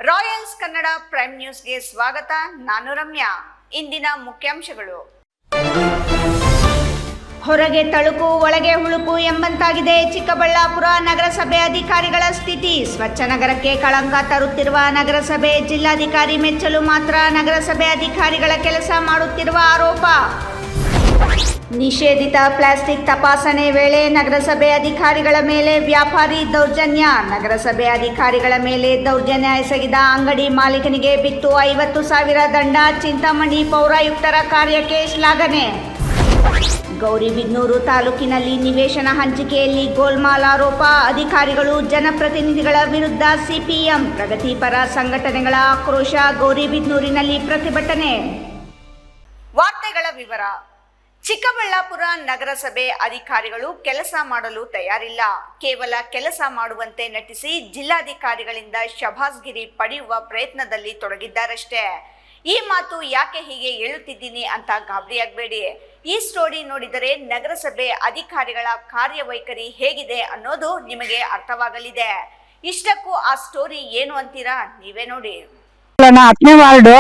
Royals Kannada prime ನ್ಯೂಸ್ಗೆ ಸ್ವಾಗತ. ನಾನು ರಮ್ಯಾ. ಇಂದಿನ ಮುಖ್ಯಾಂಶಗಳು. ಹೊರಗೆ ತಳುಕು ಒಳಗೆ ಹುಳುಕು ಎಂಬಂತಾಗಿದೆ ಚಿಕ್ಕಬಳ್ಳಾಪುರ ನಗರಸಭೆ ಅಧಿಕಾರಿಗಳ ಸ್ಥಿತಿ. ಸ್ವಚ್ಛ ನಗರಕ್ಕೆ ಕಳಂಕ ತರುತ್ತಿರುವ ನಗರಸಭೆ, ಜಿಲ್ಲಾಧಿಕಾರಿ ಮೆಚ್ಚಲು ಮಾತ್ರ ನಗರಸಭೆ ಅಧಿಕಾರಿಗಳ ಕೆಲಸ ಮಾಡುತ್ತಿರುವ ಆರೋಪ. ನಿಷೇಧಿತ ಪ್ಲಾಸ್ಟಿಕ್ ತಪಾಸಣೆ ವೇಳೆ ನಗರಸಭೆ ಅಧಿಕಾರಿಗಳ ಮೇಲೆ ವ್ಯಾಪಾರಿ ದೌರ್ಜನ್ಯ. ನಗರಸಭೆ ಅಧಿಕಾರಿಗಳ ಮೇಲೆ ದೌರ್ಜನ್ಯ ಎಸಗಿದ ಅಂಗಡಿ ಮಾಲೀಕನಿಗೆ ಬಿತ್ತು 50,000 ದಂಡ. ಚಿಂತಾಮಣಿ ಪೌರಾಯುಕ್ತರ ಕಾರ್ಯಕ್ಕೆ ಶ್ಲಾಘನೆ. ಗೌರಿಬಿದನೂರು ತಾಲೂಕಿನಲ್ಲಿ ನಿವೇಶನ ಹಂಚಿಕೆಯಲ್ಲಿ ಗೋಲ್ಮಾಲ್ ಆರೋಪ. ಅಧಿಕಾರಿಗಳು ಜನಪ್ರತಿನಿಧಿಗಳ ವಿರುದ್ಧ ಸಿಪಿಎಂ ಪ್ರಗತಿಪರ ಸಂಘಟನೆಗಳ ಆಕ್ರೋಶ. ಗೌರಿಬಿದನೂರಿನಲ್ಲಿ ಪ್ರತಿಭಟನೆ. ವಾರ್ತೆಗಳ ವಿವರ. ಚಿಕ್ಕಬಳ್ಳಾಪುರ ನಗರಸಭೆ ಅಧಿಕಾರಿಗಳು ಕೆಲಸ ಮಾಡಲು ತಯಾರಿಲ್ಲ. ಕೇವಲ ಕೆಲಸ ಮಾಡುವಂತೆ ನಟಿಸಿ ಜಿಲ್ಲಾಧಿಕಾರಿಗಳಿಂದ ಶಬಾಸ್ಗಿರಿ ಪಡೆಯುವ ಪ್ರಯತ್ನದಲ್ಲಿ ತೊಡಗಿದ್ದಾರಷ್ಟೇ. ಈ ಮಾತು ಯಾಕೆ ಹೀಗೆ ಹೇಳುತ್ತಿದ್ದೀನಿ ಅಂತ ಗಾಬರಿಯಾಗಬೇಡಿ. ಈ ಸ್ಟೋರಿ ನೋಡಿದರೆ ನಗರಸಭೆ ಅಧಿಕಾರಿಗಳ ಕಾರ್ಯವೈಖರಿ ಹೇಗಿದೆ ಅನ್ನೋದು ನಿಮಗೆ ಅರ್ಥವಾಗಲಿದೆ. ಇಷ್ಟಕ್ಕೂ ಆ ಸ್ಟೋರಿ ಏನು ಅಂತೀರಾ? ನೀವೇ ನೋಡಿ. 10ನೇ ವಾರ್ಡ್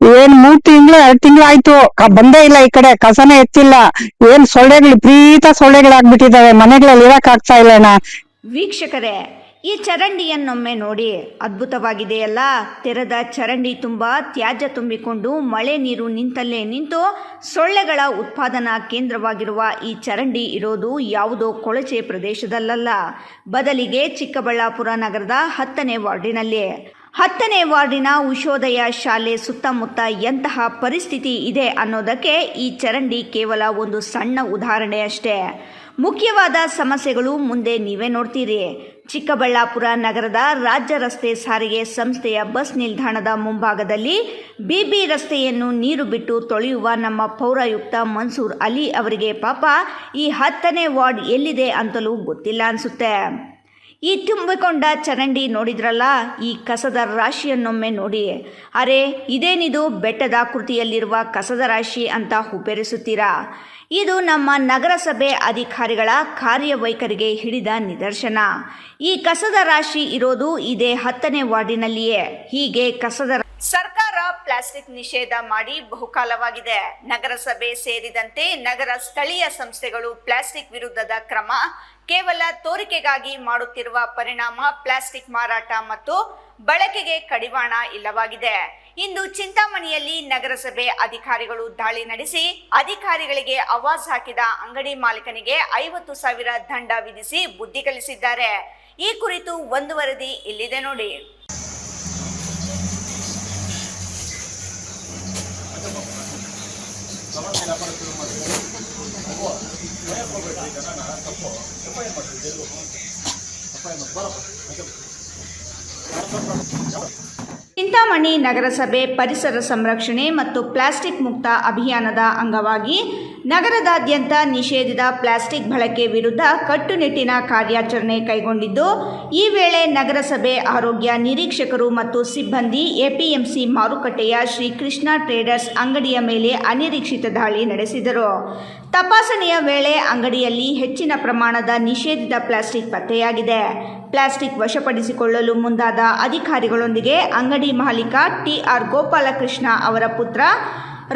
ಏನ್ 3 ತಿಂಗಳು 2 ತಿಂಗಳು ಆಯ್ತು, ಬಂದೇ ಇಲ್ಲ. ಈ ಕಡೆ ಕಸನೇ ಎತ್ತಿಲ್ಲ. ಏನ್ ಸೊಳ್ಳೆಗಳು, ವಿಪರೀತ ಸೊಳ್ಳೆಗಳಾಗ್ಬಿಟ್ಟಿದಾವೆ. ಮನೆಗಳಲ್ಲಿ ಇರಕ್ ಆಗ್ತಾ ಇಲ್ಲ. ವೀಕ್ಷಕರೇ, ಈ ಚರಂಡಿಯನ್ನೊಮ್ಮೆ ನೋಡಿ. ಅದ್ಭುತವಾಗಿದೆಯಲ್ಲ. ತೆರೆದ ಚರಂಡಿ ತುಂಬ ತ್ಯಾಜ್ಯ ತುಂಬಿಕೊಂಡು ಮಳೆ ನೀರು ನಿಂತಲ್ಲೇ ನಿಂತು ಸೊಳ್ಳೆಗಳ ಉತ್ಪಾದನಾ ಕೇಂದ್ರವಾಗಿರುವ ಈ ಚರಂಡಿ ಇರೋದು ಯಾವುದೋ ಕೊಳಚೆ ಪ್ರದೇಶದಲ್ಲ, ಬದಲಿಗೆ ಚಿಕ್ಕಬಳ್ಳಾಪುರ ನಗರದ 10ನೇ ವಾರ್ಡಿನಲ್ಲಿ. 10ನೇ ವಾರ್ಡಿನ ಉಷೋದಯ ಶಾಲೆ ಸುತ್ತಮುತ್ತ ಎಂತಹ ಪರಿಸ್ಥಿತಿ ಇದೆ ಅನ್ನೋದಕ್ಕೆ ಈ ಚರಂಡಿ ಕೇವಲ ಒಂದು ಸಣ್ಣ ಉದಾಹರಣೆ ಅಷ್ಟೇ. ಮುಖ್ಯವಾದ ಸಮಸ್ಯೆಗಳು ಮುಂದೆ ನೀವೇ ನೋಡ್ತೀರಿ. ಚಿಕ್ಕಬಳ್ಳಾಪುರ ನಗರದ ರಾಜ್ಯ ರಸ್ತೆ ಸಾರಿಗೆ ಸಂಸ್ಥೆಯ ಬಸ್ ನಿಲ್ದಾಣದ ಮುಂಭಾಗದಲ್ಲಿ ಬಿಬಿ ರಸ್ತೆಯನ್ನು ನೀರು ಬಿಟ್ಟು ತೊಳೆಯುವ ನಮ್ಮ ಪೌರಾಯುಕ್ತ ಮನ್ಸೂರ್ ಅಲಿ ಅವರಿಗೆ ಪಾಪ ಈ 10ನೇ ವಾರ್ಡ್ ಎಲ್ಲಿದೆ ಅಂತಲೂ ಗೊತ್ತಿಲ್ಲ ಅನಿಸುತ್ತೆ. ಈ ತುಂಬಿಕೊಂಡ ಚರಂಡಿ ನೋಡಿದ್ರಲ್ಲ, ಈ ಕಸದ ರಾಶಿಯನ್ನೊಮ್ಮೆ ನೋಡಿ. ಅರೆ, ಇದೇನಿದು ಬೆಟ್ಟದಾಕೃತಿಯಲ್ಲಿರುವ ಕಸದ ರಾಶಿ ಅಂತ ಹುಬ್ಬೇರಿಸುತ್ತೀರಾ? ಇದು ನಮ್ಮ ನಗರಸಭೆ ಅಧಿಕಾರಿಗಳ ಕಾರ್ಯವೈಖರಿಗೆ ಹಿಡಿದ ನಿದರ್ಶನ. ಈ ಕಸದ ರಾಶಿ ಇರೋದು ಇದೇ 10ನೇ ವಾರ್ಡಿನಲ್ಲಿಯೇ. ಹೀಗೆ ಕಸದ ಸರ್ಕಾರ ಪ್ಲಾಸ್ಟಿಕ್ ನಿಷೇಧ ಮಾಡಿ ಬಹುಕಾಲವಾಗಿದೆ. ನಗರಸಭೆ ಸೇರಿದಂತೆ ನಗರ ಸ್ಥಳೀಯ ಸಂಸ್ಥೆಗಳು ಪ್ಲಾಸ್ಟಿಕ್ ವಿರುದ್ಧದ ಕ್ರಮ ಕೇವಲ ತೋರಿಕೆಗಾಗಿ ಮಾಡುತ್ತಿರುವ ಪರಿಣಾಮ ಪ್ಲಾಸ್ಟಿಕ್ ಮಾರಾಟ ಮತ್ತು ಬಳಕೆಗೆ ಕಡಿವಾಣ ಇಲ್ಲವಾಗಿದೆ. ಇಂದು ಚಿಂತಾಮಣಿಯಲ್ಲಿ ನಗರಸಭೆ ಅಧಿಕಾರಿಗಳು ದಾಳಿ ನಡೆಸಿ ಅಧಿಕಾರಿಗಳಿಗೆ ಆವಾಜ್ ಹಾಕಿದ ಅಂಗಡಿ ಮಾಲೀಕನಿಗೆ 50,000 ದಂಡ ವಿಧಿಸಿ ಬುದ್ಧಿ ಕಲಿಸಿದ್ದಾರೆ. ಈ ಕುರಿತು ಒಂದು ವರದಿ ಇಲ್ಲಿದೆ ನೋಡಿ. ಚಿಂತಾಮಣಿ ನಗರಸಭೆ ಪರಿಸರ ಸಂರಕ್ಷಣೆ ಮತ್ತು ಪ್ಲಾಸ್ಟಿಕ್ ಮುಕ್ತ ಅಭಿಯಾನದ ಅಂಗವಾಗಿ ನಗರದಾದ್ಯಂತ ನಿಷೇಧಿತ ಪ್ಲಾಸ್ಟಿಕ್ ಬಳಕೆ ವಿರುದ್ಧ ಕಟ್ಟುನಿಟ್ಟಿನ ಕಾರ್ಯಾಚರಣೆ ಕೈಗೊಂಡಿದ್ದು, ಈ ವೇಳೆ ನಗರಸಭೆ ಆರೋಗ್ಯ ನಿರೀಕ್ಷಕರು ಮತ್ತು ಸಿಬ್ಬಂದಿ ಎಪಿಎಂಸಿ ಮಾರುಕಟ್ಟೆಯ ಶ್ರೀ ಕೃಷ್ಣ ಟ್ರೇಡರ್ಸ್ ಅಂಗಡಿಯ ಮೇಲೆ ಅನಿರೀಕ್ಷಿತ ದಾಳಿ ನಡೆಸಿದರು. ತಪಾಸಣೆಯ ವೇಳೆ ಅಂಗಡಿಯಲ್ಲಿ ಹೆಚ್ಚಿನ ಪ್ರಮಾಣದ ನಿಷೇಧಿತ ಪ್ಲಾಸ್ಟಿಕ್ ಪತ್ತೆಯಾಗಿದೆ. ಪ್ಲಾಸ್ಟಿಕ್ ವಶಪಡಿಸಿಕೊಳ್ಳಲು ಮುಂದಾದ ಅಧಿಕಾರಿಗಳೊಂದಿಗೆ ಅಂಗಡಿ ಮಾಲೀಕ TR ಗೋಪಾಲಕೃಷ್ಣ ಅವರ ಪುತ್ರ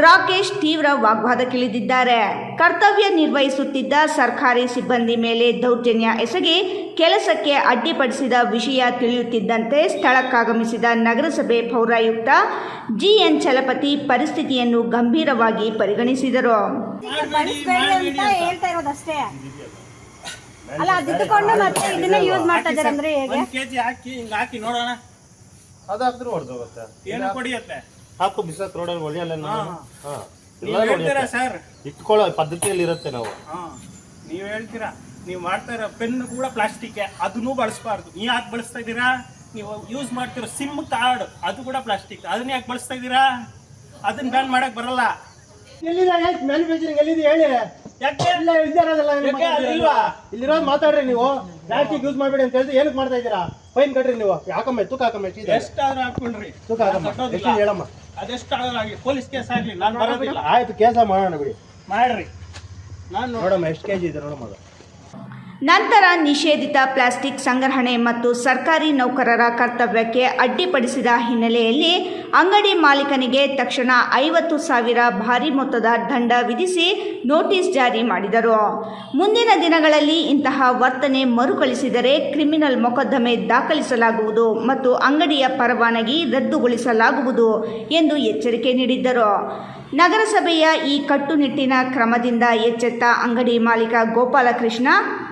ರಾಕೇಶ್ ತೀವ್ರ ವಾಗ್ವಾದಕ್ಕಿಳಿದಿದ್ದಾರೆ. ಕರ್ತವ್ಯ ನಿರ್ವಹಿಸುತ್ತಿದ್ದ ಸರ್ಕಾರಿ ಸಿಬ್ಬಂದಿ ಮೇಲೆ ದೌರ್ಜನ್ಯ ಎಸಗಿ ಕೆಲಸಕ್ಕೆ ಅಡ್ಡಿಪಡಿಸಿದ ವಿಷಯ ತಿಳಿಯುತ್ತಿದ್ದಂತೆ ಸ್ಥಳಕ್ಕಾಗಮಿಸಿದ ನಗರಸಭೆ ಪೌರಾಯುಕ್ತ GN ಚಲಪತಿ ಪರಿಸ್ಥಿತಿಯನ್ನು ಗಂಭೀರವಾಗಿ ಪರಿಗಣಿಸಿದರು. ಅಲ್ಲ, ಅದಿಟ್ಟುಕೊಂಡು ಮತ್ತೆ ಇದನ್ನ ಯೂಸ್ ಮಾಡ್ತಾ ಇದ್ದಾರೆ ಅಂದ್ರೆ ಹೇಗೆ? 1 kg ಹಾಕಿ ಹಿಂಗ ಹಾಕಿ ನೋಡೋಣ. ಅದು ಹಾಕಿದ್ರೆ ಹೊಡೆದೋಗುತ್ತೆ. ಏನು ಕೊಡಿಯತ್ತೆ? ಹಾಕು ಬಿಸಾಕ್ ರೋಡಲ್ಲಿ ಹೊಡೆಯಲ್ಲ. ನೀವು ಹೇಳ್ತೀರಾ ಸರ್? ಇಟ್ಕೊಳ್ಳೋ ಪದ್ಧತಿಯಲ್ಲಿ ಇರುತ್ತೆ. ನಾವು ನೀವು ಹೇಳ್ತೀರಾ, ನೀವು ಮಾಡ್ತಾ ಇರೋ ಪೆನ್ ಕೂಡ ಪ್ಲಾಸ್ಟಿಕ್, ಅದನ್ನು ಬಳಸಬಾರ್ದು. ನೀವು ಯಾಕೆ ಬಳಸ್ತಾ ಇದ್ದೀರಾ? ನೀವು ಯೂಸ್ ಮಾಡ್ತಿರೋ ಸಿಮ್ ಕಾರ್ಡ್ ಅದು ಕೂಡ ಪ್ಲಾಸ್ಟಿಕ್, ಅದನ್ನ ಯಾಕೆ ಬಳಸ್ತಾ ಇದ್ದೀರಾ? ಅದನ್ನ ಬ್ಯಾನ್ ಮಾಡಕ್ ಬರಲ್ಲ. ಎಲ್ಲಿದೆ ಮ್ಯಾನುಫ್ಯಾಕ್ಚರಿಂಗ್? ಎಲ್ಲಿದೆ ಹೇಳಿ. ಯಾಕೆ ಇಲ್ಲ ಇದ್ದಾರಲ್ಲ, ಇಲ್ಲಿರೋದು ಮಾತಾಡ್ರಿ. ನೀವು ಪ್ಲಾಸ್ಟಿಕ್ ಯೂಸ್ ಮಾಡ್ಬೇಡಿ ಅಂತ ಹೇಳಿದ್ರೆ ಏನಕ್ಕೆ ಮಾಡ್ತಾ ಇದ್ದೀರಾ? ಫೈನ್ ಕಟ್ರಿ ನೀವು. ಯಾಕಮ್ಮ ತೂಕ ಹಾಕಮ್ಮ. ಎಷ್ಟಾದ್ರೂ ಹಾಕೊಂಡ್ರಿ ತೂಕ ಹಾಕಮ್ಮ. ಎಷ್ಟು ಹೇಳಮ್ಮ. ಅದೆಷ್ಟಾಗಲಿ ಪೊಲೀಸ್ ಕೇಸ್ ಆಗ್ಲಿ, ನಾನು ಬರೋದಿಲ್ಲ. ಆಯ್ತು, ಕೇಸ ಮಾಡೋಣ ಬಿಡಿ. ಮಾಡ್ರಿ. ನಾನು ನೋಡಮ್ಮ ಎಷ್ಟು ಕೆಜಿ ಇದೆ ನೋಡಮ್ಮ. ಅದು ನಂತರ ನಿಷೇಧಿತ ಪ್ಲಾಸ್ಟಿಕ್ ಸಂಗ್ರಹಣೆ ಮತ್ತು ಸರ್ಕಾರಿ ನೌಕರರ ಕರ್ತವ್ಯಕ್ಕೆ ಅಡ್ಡಿಪಡಿಸಿದ ಹಿನ್ನೆಲೆಯಲ್ಲಿ ಅಂಗಡಿ ಮಾಲೀಕನಿಗೆ ತಕ್ಷಣ 50,000 ಭಾರಿ ಮೊತ್ತದ ದಂಡ ವಿಧಿಸಿ ನೋಟಿಸ್ ಜಾರಿ ಮಾಡಿದರು. ಮುಂದಿನ ದಿನಗಳಲ್ಲಿ ಇಂತಹ ವರ್ತನೆ ಮರುಕಳಿಸಿದರೆ ಕ್ರಿಮಿನಲ್ ಮೊಕದ್ದಮೆ ದಾಖಲಿಸಲಾಗುವುದು ಮತ್ತು ಅಂಗಡಿಯ ಪರವಾನಗಿ ರದ್ದುಗೊಳಿಸಲಾಗುವುದು ಎಂದು ಎಚ್ಚರಿಕೆ ನೀಡಿದ್ದರು. ನಗರಸಭೆಯ ಈ ಕಟ್ಟುನಿಟ್ಟಿನ ಕ್ರಮದಿಂದ ಎಚ್ಚೆತ್ತ ಅಂಗಡಿ ಮಾಲೀಕ ಗೋಪಾಲಕೃಷ್ಣ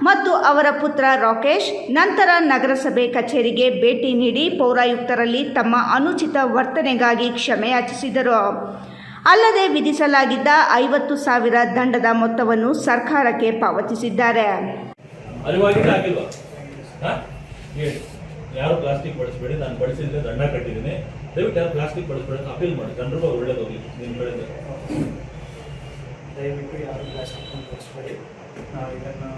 ಮತ್ತು ಅವರ ಪುತ್ರ ರಾಕೇಶ್ ನಂತರ ನಗರಸಭೆ ಕಚೇರಿಗೆ ಭೇಟಿ ನೀಡಿ ಪೌರಾಯುಕ್ತರಲ್ಲಿ ತಮ್ಮ ಅನುಚಿತ ವರ್ತನೆಗಾಗಿ ಕ್ಷಮೆಯಾಚಿಸಿದರು. ಅಲ್ಲದೆ ವಿಧಿಸಲಾಗಿದ್ದ 50,000 ದಂಡದ ಮೊತ್ತವನ್ನು ಸರ್ಕಾರಕ್ಕೆ ಪಾವತಿಸಿದ್ದಾರೆ. ಯಾರು ಪ್ಲಾಸ್ಟಿಕ್ ಬಳಸಬೇಡಿ, ನಾನು ಬಳಸಿದ್ರೆ ದಂಡ ಕಟ್ಟಿದ್ದೀನಿ, ದಯವಿಟ್ಟು ಯಾರು ಪ್ಲಾಸ್ಟಿಕ್ ಬಳಸಬೇಡಿ ಅಂತ ಅಪೀಲ್ ಮಾಡಿ. ಜನರಿಗೂ ಒಳ್ಳೇದಾಗಲಿ ನಿಮ್ಮ ಕಡೆಯಿಂದ. ದಯವಿಟ್ಟು ಯಾರು ಪ್ಲಾಸ್ಟಿಕ್ ಬಳಸಬೇಡಿ, ನಾವು ಇದನ್ನು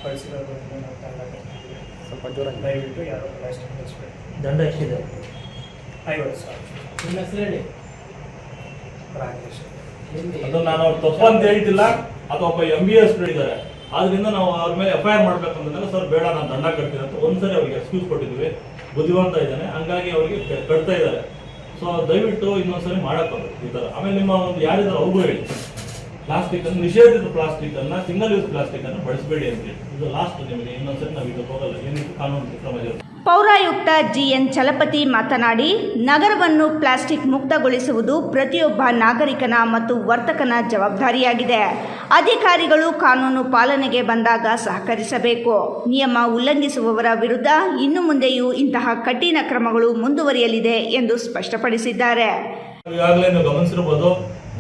ಬಳಸಿರೋದ್ರಿಂದ ನಾವು ದಂಡ ಕಟ್ಟಿದ್ದೀವಿ. ಸ್ವಲ್ಪ ದೂರ ದಯವಿಟ್ಟು ಯಾರು ಪ್ಲಾಸ್ಟಿಕ್ ಬಳಸಬೇಡಿ. ದಂಡ ಎಷ್ಟಿದೆ? 50,000. ನಿಮ್ಮ ಹೆಸರು ಹೇಳಿ. ರಾಕೇಶ್. ಅದು ನಾನು ಅವ್ರು ತಪ್ಪಂತ ಹೇಳ್ತಿಲ್ಲ, ಅಥವಾ ಒಬ್ಬ MBA ಇದ್ದಾರೆ, ಆದ್ರಿಂದ ನಾವು ಅವ್ರ ಮೇಲೆ FIR ಮಾಡ್ಬೇಕು ಅಂತಂದ್ರೆ ಸರ್ ಬೇಡ ನಾನು ದಂಡ ಕಟ್ತೀನಿ ಅಂತ ಒಂದ್ಸರಿ ಅವ್ರಿಗೆ ಎಕ್ಸ್ಕ್ಯೂಸ್ ಕೊಟ್ಟಿದ್ವಿ. ಬುದ್ಧಿವಂತ ಇದ್ದಾನೆ, ಹಂಗಾಗಿ ಅವ್ರಿಗೆ ಕಟ್ತಾ ಇದ್ದಾರೆ. ಸೊ ದಯವಿಟ್ಟು ಇನ್ನೊಂದ್ಸರಿ ಮಾಡಕ್ಕೋದು ಈ ತರ. ಆಮೇಲೆ ನಿಮ್ಮ ಒಂದು ಯಾರಿದ್ದಾರೆ ಅವ್ರಿಗೂ ಹೇಳಿ, ಪ್ಲಾಸ್ಟಿಕ್ ಅನ್ನು ನಿಷೇಧಿತ ಪ್ಲಾಸ್ಟಿಕ್ ಅನ್ನ, ಸಿಂಗಲ್ ಯೂಸ್ ಪ್ಲಾಸ್ಟಿಕ್ ಅನ್ನು ಬಳಸಬೇಡಿ ಅಂತ ಹೇಳಿ. ಇದು ಲಾಸ್ಟ್ ನಿಮಗೆ. ಇನ್ನೊಂದ್ಸರಿ ನಾವು ಇದಕ್ಕೆ ಹೋಗಲ್ಲ, ಏನಿತ್ತು ಕಾನೂನು ಕ್ರಮ ಇರುತ್ತೆ. ಪೌರಾಯುಕ್ತ GN ಚಲಪತಿ ಮಾತನಾಡಿ, ನಗರವನ್ನು ಪ್ಲಾಸ್ಟಿಕ್ ಮುಕ್ತಗೊಳಿಸುವುದು ಪ್ರತಿಯೊಬ್ಬ ನಾಗರಿಕನ ಮತ್ತು ವರ್ತಕನ ಜವಾಬ್ದಾರಿಯಾಗಿದೆ. ಅಧಿಕಾರಿಗಳು ಕಾನೂನು ಪಾಲನೆಗೆ ಬಂದಾಗ ಸಹಕರಿಸಬೇಕು. ನಿಯಮ ಉಲ್ಲಂಘಿಸುವವರ ವಿರುದ್ಧ ಇನ್ನು ಮುಂದೆಯೂ ಇಂತಹ ಕಠಿಣ ಕ್ರಮಗಳು ಮುಂದುವರಿಯಲಿದೆ ಎಂದು ಸ್ಪಷ್ಟಪಡಿಸಿದ್ದಾರೆ. ಈಗಾಗಲೇ ನೀವು ಗಮನಿಸಿರ್ಬೋದು,